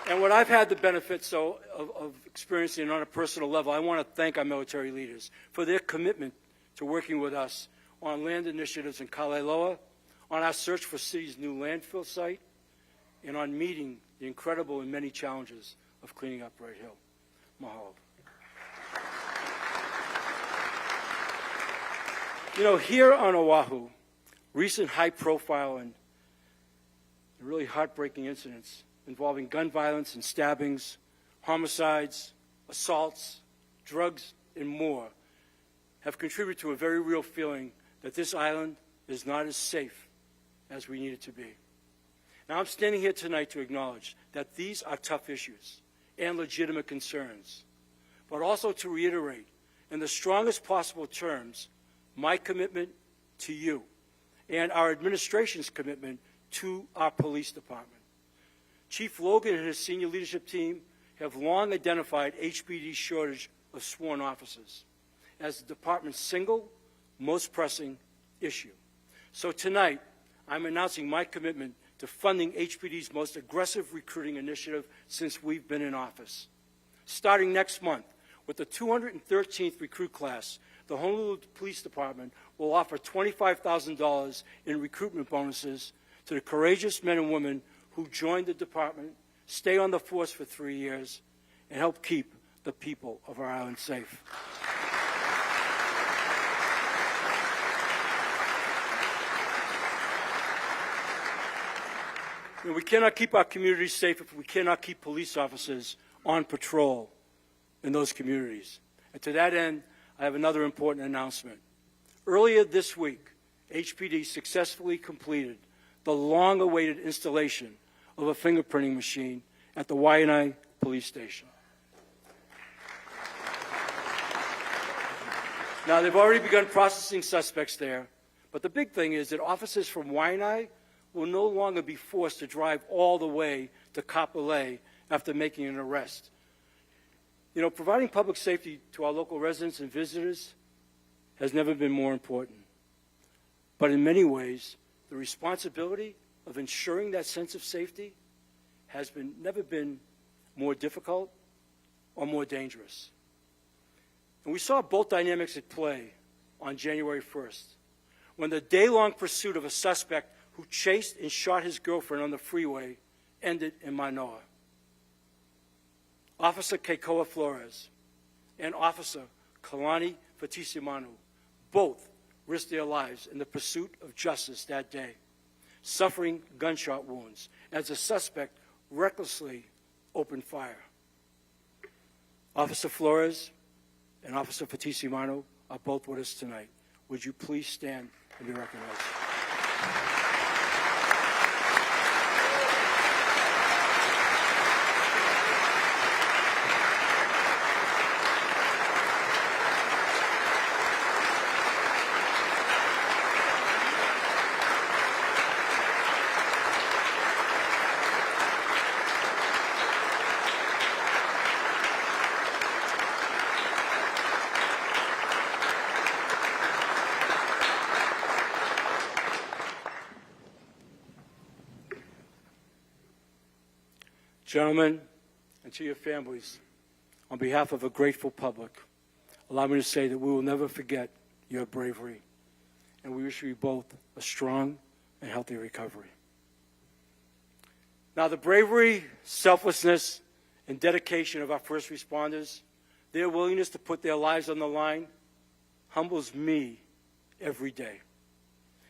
And what I've had the benefit of experiencing on a personal level, I want to thank our military leaders for their commitment to working with us on land initiatives in Kalealoa, on our search for city's new landfill site, and on meeting the incredible and many challenges of cleaning up Bright Hill. Mahalo. You know, here on Oahu, recent high-profile and really heartbreaking incidents involving gun violence and stabbings, homicides, assaults, drugs, and more have contributed to a very real feeling that this island is not as safe as we need it to be. Now, I'm standing here tonight to acknowledge that these are tough issues and legitimate concerns, but also to reiterate in the strongest possible terms my commitment to you and our administration's commitment to our police department. Chief Logan and his senior leadership team have long identified HPD's shortage of sworn officers as the department's single most pressing issue. So tonight, I'm announcing my commitment to funding HPD's most aggressive recruiting initiative since we've been in office. Starting next month, with the 213th recruit class, the Honolulu Police Department will offer $25,000 in recruitment bonuses to the courageous men and women who join the department, stay on the force for 3 years, and help keep the people of our island safe. You know, we cannot keep our communities safe if we cannot keep police officers on patrol in those communities. And to that end, I have another important announcement. Earlier this week, HPD successfully completed the long-awaited installation of a fingerprinting machine at the Waianae Police Station. Now, they've already begun processing suspects there, but the big thing is that officers from Waianae will no longer be forced to drive all the way to Kapolei after making an arrest. You know, providing public safety to our local residents and visitors has never been more important. But in many ways, the responsibility of ensuring that sense of safety has never been more difficult or more dangerous. And we saw both dynamics at play on January 1st, when the day-long pursuit of a suspect who chased and shot his girlfriend on the freeway ended in Manoa. Officer Keikoa Flores and Officer Kalani Fatisimanu both risked their lives in the pursuit of justice that day, suffering gunshot wounds as the suspect recklessly opened fire. Officer Flores and Officer Fatisimanu are both with us tonight. Would you please stand and be recognized? Gentlemen, and to your families, on behalf of a grateful public, allow me to say that we will never forget your bravery, and we wish you both a strong and healthy recovery. Now, the bravery, selflessness, and dedication of our first responders, their willingness to put their lives on the line, humbles me every day.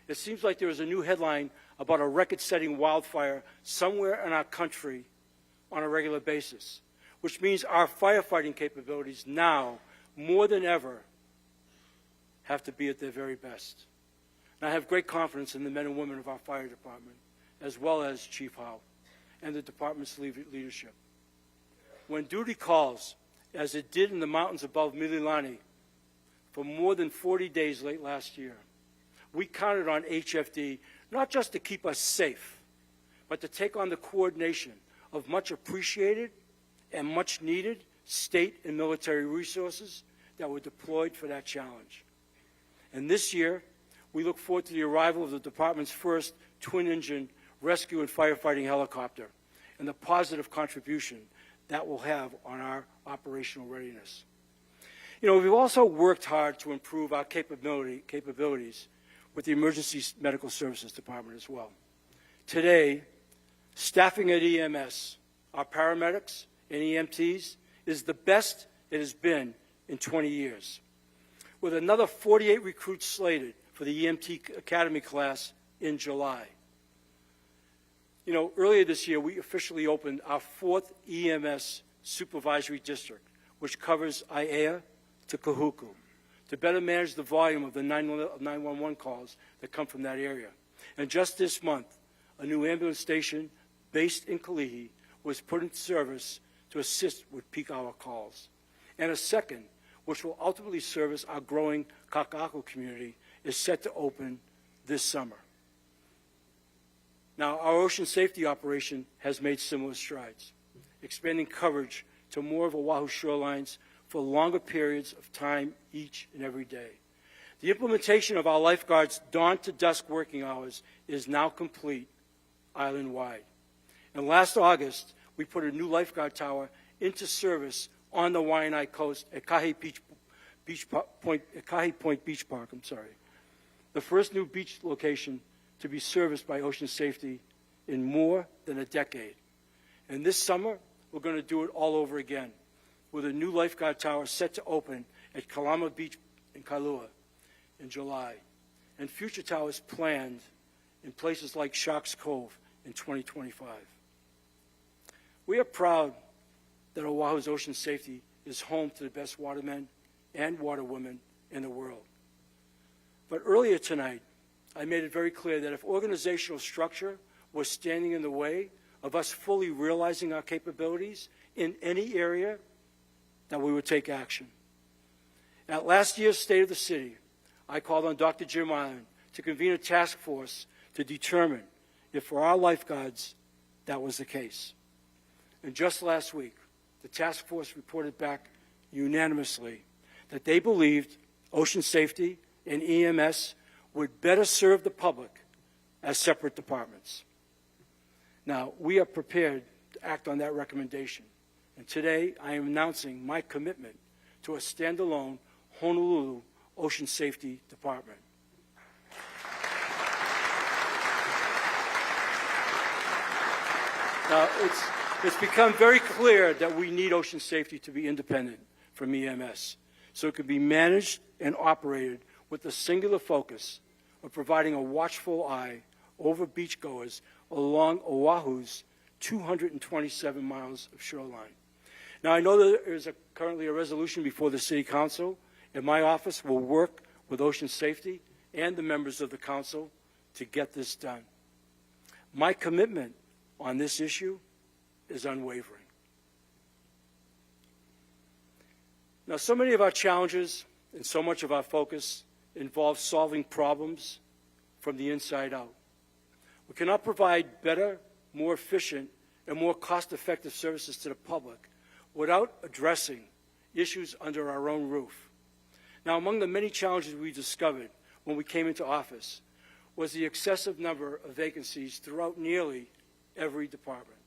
It seems like there is a new headline about a record-setting wildfire somewhere in our country on a regular basis, which means our firefighting capabilities now, more than ever, have to be at their very best. And I have great confidence in the men and women of our fire department, as well as Chief Howe and the department's leadership. When duty calls, as it did in the mountains above Mililani for more than 40 days late last year, we counted on HFD not just to keep us safe, but to take on the coordination of much appreciated and much needed state and military resources that were deployed for that challenge. And this year, we look forward to the arrival of the department's first twin-engine rescue and firefighting helicopter and the positive contribution that will have on our operational readiness. You know, we've also worked hard to improve our capabilities with the Emergency Medical Services Department as well. Today, staffing at EMS, our paramedics and EMTs, is the best it has been in 20 years, with another 48 recruits slated for the EMT Academy class in July. You know, earlier this year, we officially opened our 4th EMS supervisory district, which covers Aiea to Kahuku, to better manage the volume of the 911 calls that come from that area. And just this month, a new ambulance station based in Kalihi was put into service to assist with peak hour calls. And a second, which will ultimately service our growing Kaka'ako community, is set to open this summer. Now, our ocean safety operation has made similar strides, expanding coverage to more of Oahu shorelines for longer periods of time each and every day. The implementation of our lifeguards' dawn to dusk working hours is now complete island-wide. And last August, we put a new lifeguard tower into service on the Waianae coast at Kahi Point Beach Park, the first new beach location to be serviced by Ocean Safety in more than a decade. And this summer, we're going to do it all over again, with a new lifeguard tower set to open at Kalama Beach in Kailua in July, and future towers planned in places like Sharks Cove in 2025. We are proud that Oahu's ocean safety is home to the best watermen and waterwomen in the world. But earlier tonight, I made it very clear that if organizational structure was standing in the way of us fully realizing our capabilities in any area, that we would take action. At last year's State of the City, I called on Dr. Jim Island to convene a task force to determine if for our lifeguards that was the case. And just last week, the task force reported back unanimously that they believed ocean safety and EMS would better serve the public as separate departments. Now, we are prepared to act on that recommendation. And today, I am announcing my commitment to a standalone Honolulu Ocean Safety Department. Now, it's become very clear that we need ocean safety to be independent from EMS, so it can be managed and operated with the singular focus of providing a watchful eye over beachgoers along Oahu's 227 miles of shoreline. Now, I know that there is currently a resolution before the City Council, and my office will work with Ocean Safety and the members of the Council to get this done. My commitment on this issue is unwavering. Now, so many of our challenges and so much of our focus involves solving problems from the inside out. We cannot provide better, more efficient, and more cost-effective services to the public without addressing issues under our own roof. Now, among the many challenges we discovered when we came into office was the excessive number of vacancies throughout nearly every department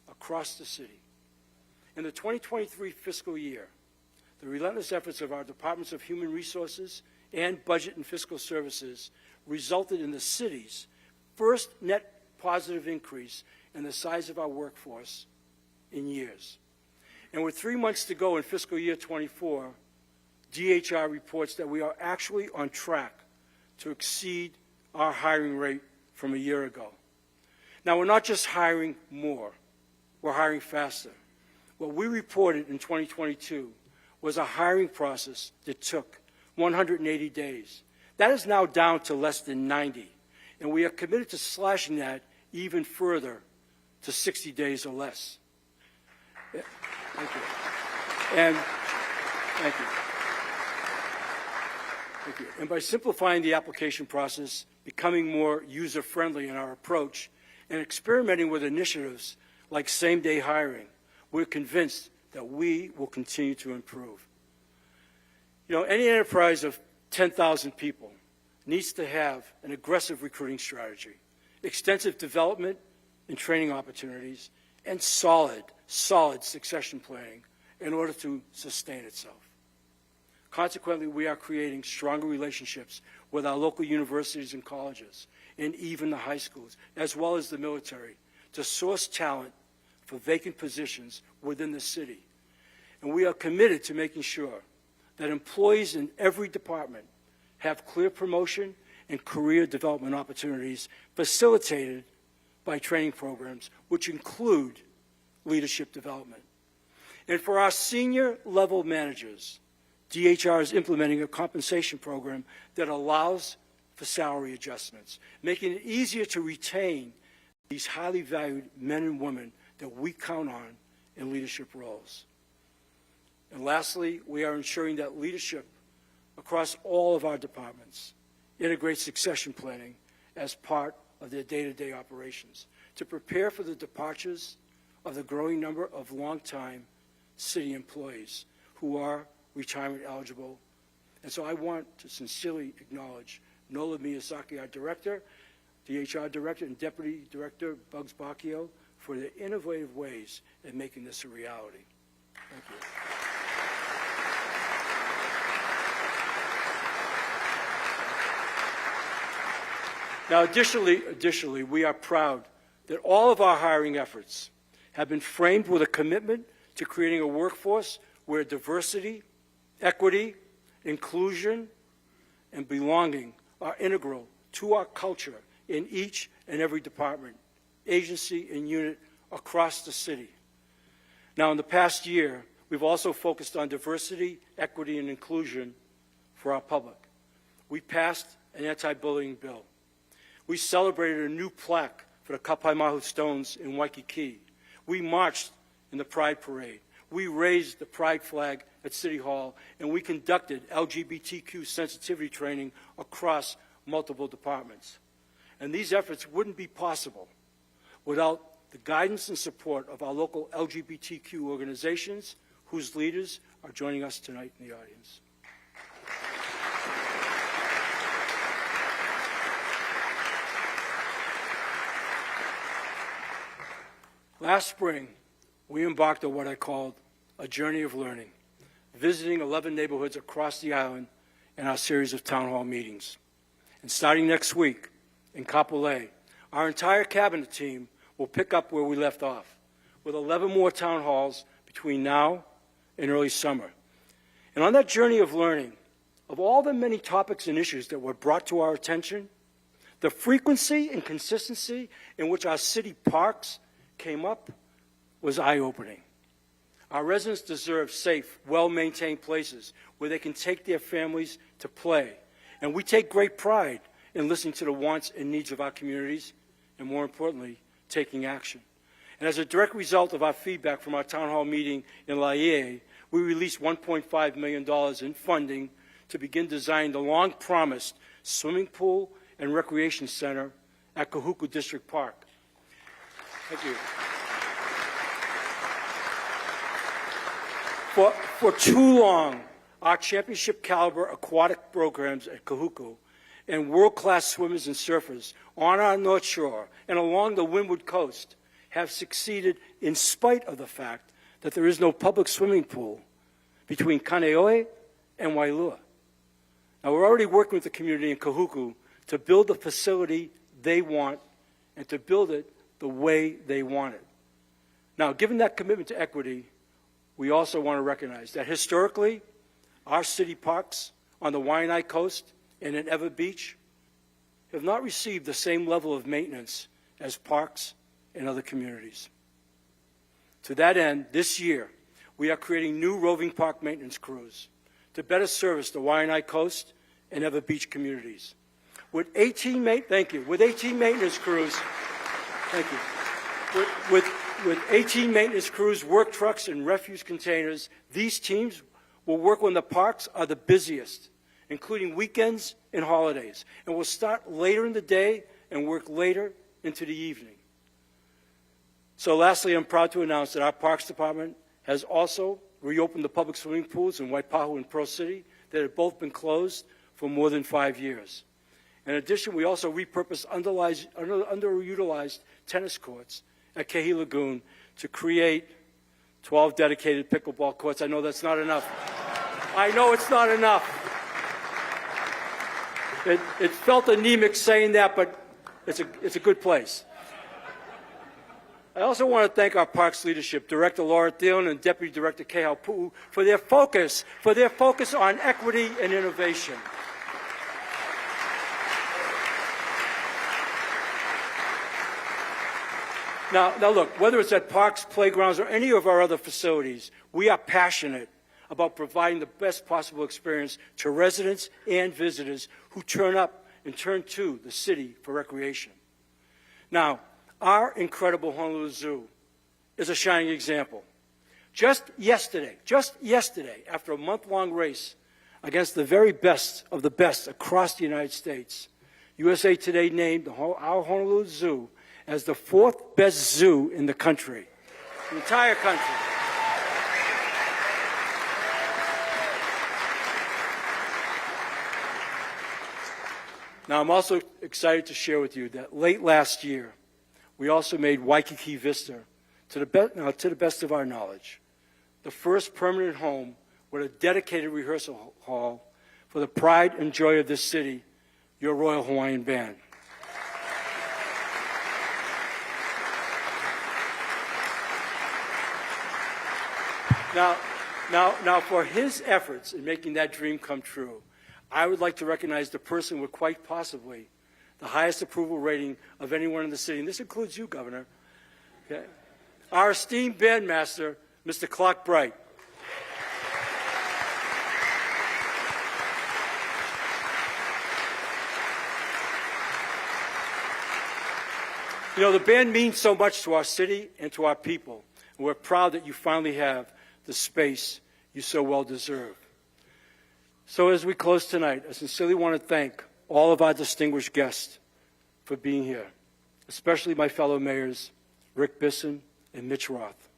across the city. In the 2023 fiscal year, the relentless efforts of our Departments of Human Resources and Budget and Fiscal Services resulted in the city's first net positive increase in the size of our workforce in years. And with 3 months to go in fiscal year 24, DHR reports that we are actually on track to exceed our hiring rate from a year ago. Now, we're not just hiring more, we're hiring faster. What we reported in 2022 was a hiring process that took 180 days. That is now down to less than 90, and we are committed to slashing that even further to 60 days or less. Thank you. And thank you. Thank you. And by simplifying the application process, becoming more user-friendly in our approach, and experimenting with initiatives like same-day hiring, we're convinced that we will continue to improve. You know, any enterprise of 10,000 people needs to have an aggressive recruiting strategy, extensive development and training opportunities, and solid succession planning in order to sustain itself. Consequently, we are creating stronger relationships with our local universities and colleges, and even the high schools, as well as the military, to source talent for vacant positions within the city. And we are committed to making sure that employees in every department have clear promotion and career development opportunities facilitated by training programs, which include leadership development. And for our senior level managers, DHR is implementing a compensation program that allows for salary adjustments, making it easier to retain these highly valued men and women that we count on in leadership roles. And lastly, we are ensuring that leadership across all of our departments integrates succession planning as part of their day-to-day operations to prepare for the departures of the growing number of long-time city employees who are retirement eligible. And so I want to sincerely acknowledge Nola Miyazaki, our director, DHR director, and Deputy Director Bugs Bacchio for their innovative ways in making this a reality. Thank you. Now, additionally, we are proud that all of our hiring efforts have been framed with a commitment to creating a workforce where diversity, equity, inclusion, and belonging are integral to our culture in each and every department, agency, and unit across the city. Now, in the past year, we've also focused on diversity, equity, and inclusion for our public. We passed an anti-bullying bill. We celebrated a new plaque for the Kapaimahu Stones in Waikiki. We marched in the Pride Parade. We raised the Pride flag at City Hall, and we conducted LGBTQ sensitivity training across multiple departments. And these efforts wouldn't be possible without the guidance and support of our local LGBTQ organizations, whose leaders are joining us tonight in the audience. Last spring, we embarked on what I called a journey of learning, visiting 11 neighborhoods across the island in our series of town hall meetings. And starting next week in Kapolei, our entire cabinet team will pick up where we left off, with 11 more town halls between now and early summer. And on that journey of learning, of all the many topics and issues that were brought to our attention, the frequency and consistency in which our city parks came up was eye-opening. Our residents deserve safe, well-maintained places where they can take their families to play. And we take great pride in listening to the wants and needs of our communities, and more importantly, taking action. And as a direct result of our feedback from our town hall meeting in Laie, we released $1.5 million in funding to begin designing the long-promised swimming pool and recreation center at Kahuku District Park. Thank you. For too long, our championship caliber aquatic programs at Kahuku and world-class swimmers and surfers on our North Shore and along the Windward Coast have succeeded in spite of the fact that there is no public swimming pool between Kaneohe and Wailua. Now, we're already working with the community in Kahuku to build the facility they want and to build it the way they want it. Now, given that commitment to equity, we also want to recognize that historically, our city parks on the Waianae Coast and in Ewa Beach have not received the same level of maintenance as parks in other communities. To that end, this year, we are creating new roving park maintenance crews to better service the Waianae Coast and Ewa Beach communities. With 18 maintenance crews, thank you. With 18 maintenance crews, work trucks, and refuse containers, these teams will work when the parks are the busiest, including weekends and holidays, and will start later in the day and work later into the evening. So lastly, I'm proud to announce that our Parks Department has also reopened the public swimming pools in Waipahu and Pearl City that had both been closed for more than 5 years. In addition, we also repurposed underutilized tennis courts at Kehi Lagoon to create 12 dedicated pickleball courts. I know that's not enough. I know it's not enough. It felt anemic saying that, but it's a good place. I also want to thank our parks leadership, Director Laura Thielen and Deputy Director Kehau Pu'u, for their focus on equity and innovation. Now look, whether it's at parks, playgrounds, or any of our other facilities, we are passionate about providing the best possible experience to residents and visitors who turn up and turn to the city for recreation. Now, our incredible Honolulu Zoo is a shining example. Just yesterday, after a month-long race against the very best of the best across the United States, USA Today named our Honolulu Zoo as the 4th best zoo in the country, the entire country. Now, I'm also excited to share with you that late last year, we also made Waikiki Vista, to the best of our knowledge, the first permanent home with a dedicated rehearsal hall for the pride and joy of this city, your Royal Hawaiian Band. Now, for his efforts in making that dream come true, I would like to recognize the person with quite possibly the highest approval rating of anyone in the city, and this includes you, Governor. Okay? Our esteemed bandmaster, Mr. Clark Bright. You know, the band means so much to our city and to our people, and we're proud that you finally have the space you so well deserve. So as we close tonight, I sincerely want to thank all of our distinguished guests for being here, especially my fellow mayors, Rick Bisson and Mitch Roth.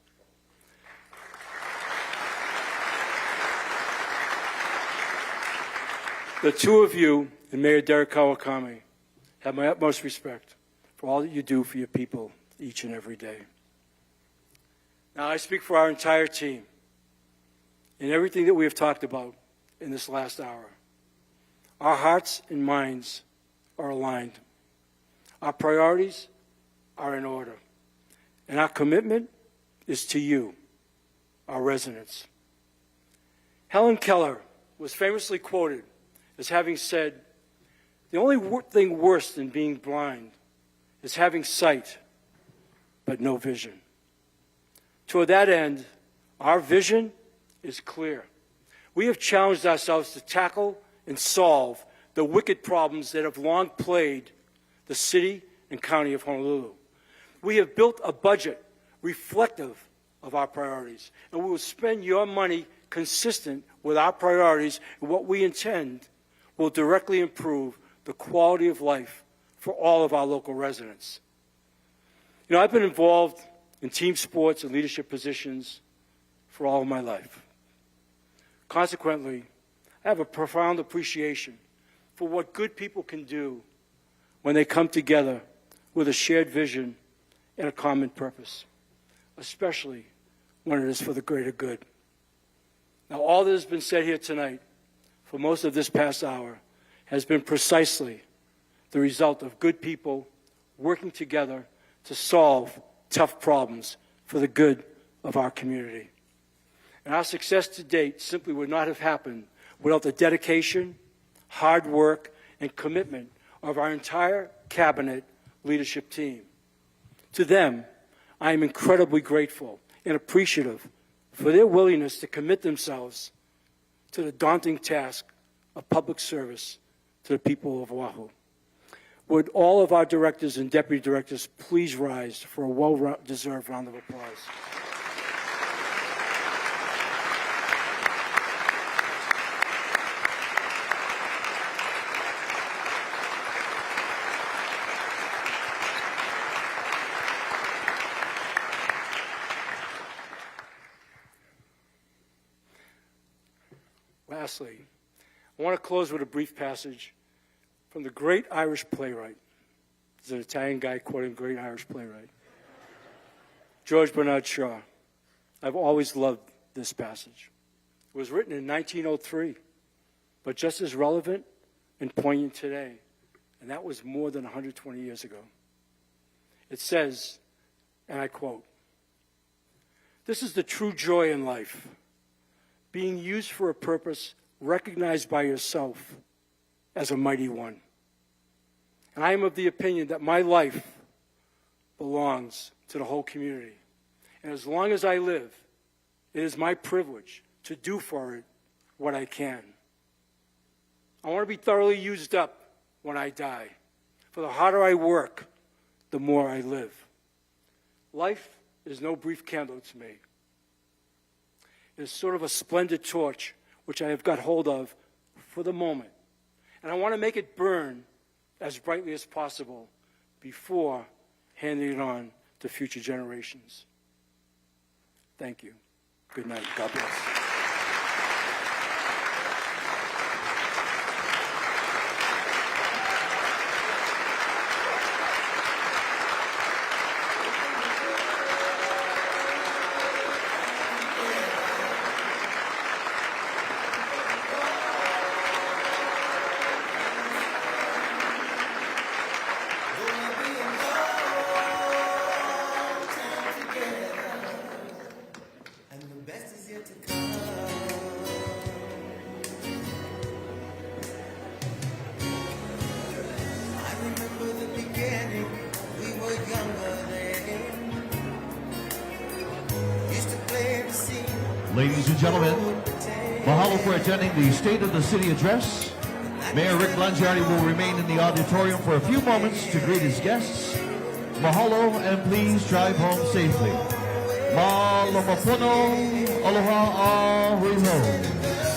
The two of you and Mayor Derek Kawakami have my utmost respect for all that you do for your people each and every day. Now, I speak for our entire team in everything that we have talked about in this last hour. Our hearts and minds are aligned. Our priorities are in order. And our commitment is to you, our residents. Helen Keller was famously quoted as having said, "The only thing worse than being blind is having sight but no vision." Toward that end, our vision is clear. We have challenged ourselves to tackle and solve the wicked problems that have long plagued the city and county of Honolulu. We have built a budget reflective of our priorities, and we will spend your money consistent with our priorities, and what we intend will directly improve the quality of life for all of our local residents. You know, I've been involved in team sports and leadership positions for all of my life. Consequently, I have a profound appreciation for what good people can do when they come together with a shared vision and a common purpose, especially when it is for the greater good. Now, all that has been said here tonight for most of this past hour has been precisely the result of good people working together to solve tough problems for the good of our community. And our success to date simply would not have happened without the dedication, hard work, and commitment of our entire cabinet leadership team. To them, I am incredibly grateful and appreciative for their willingness to commit themselves to the daunting task of public service to the people of Oahu. Would all of our directors and deputy directors please rise for a well-deserved round of applause. Lastly, I want to close with a brief passage from the great Irish playwright. There's an Italian guy quoting a great Irish playwright, George Bernard Shaw. I've always loved this passage, was written in 1903, but just as relevant and poignant today, and that was more than 120 years ago. It says, and I quote, "This is the true joy in life, being used for a purpose recognized by yourself as a mighty one. And I am of the opinion that my life belongs to the whole community. And as long as I live, it is my privilege to do for it what I can. I want to be thoroughly used up when I die. For the harder I work, the more I live. Life is no brief candle to me. It is sort of a splendid torch which I have got hold of for the moment. And I want to make it burn as brightly as possible before handing it on to future generations. Thank you. Good night. God bless.
Ladies and gentlemen, mahalo for attending the State of the City Address. Mayor Rick Blangiardi will remain in the auditorium for a few moments to greet his guests. Mahalo, and please drive home safely. Malomapono, aloha, ahui ho.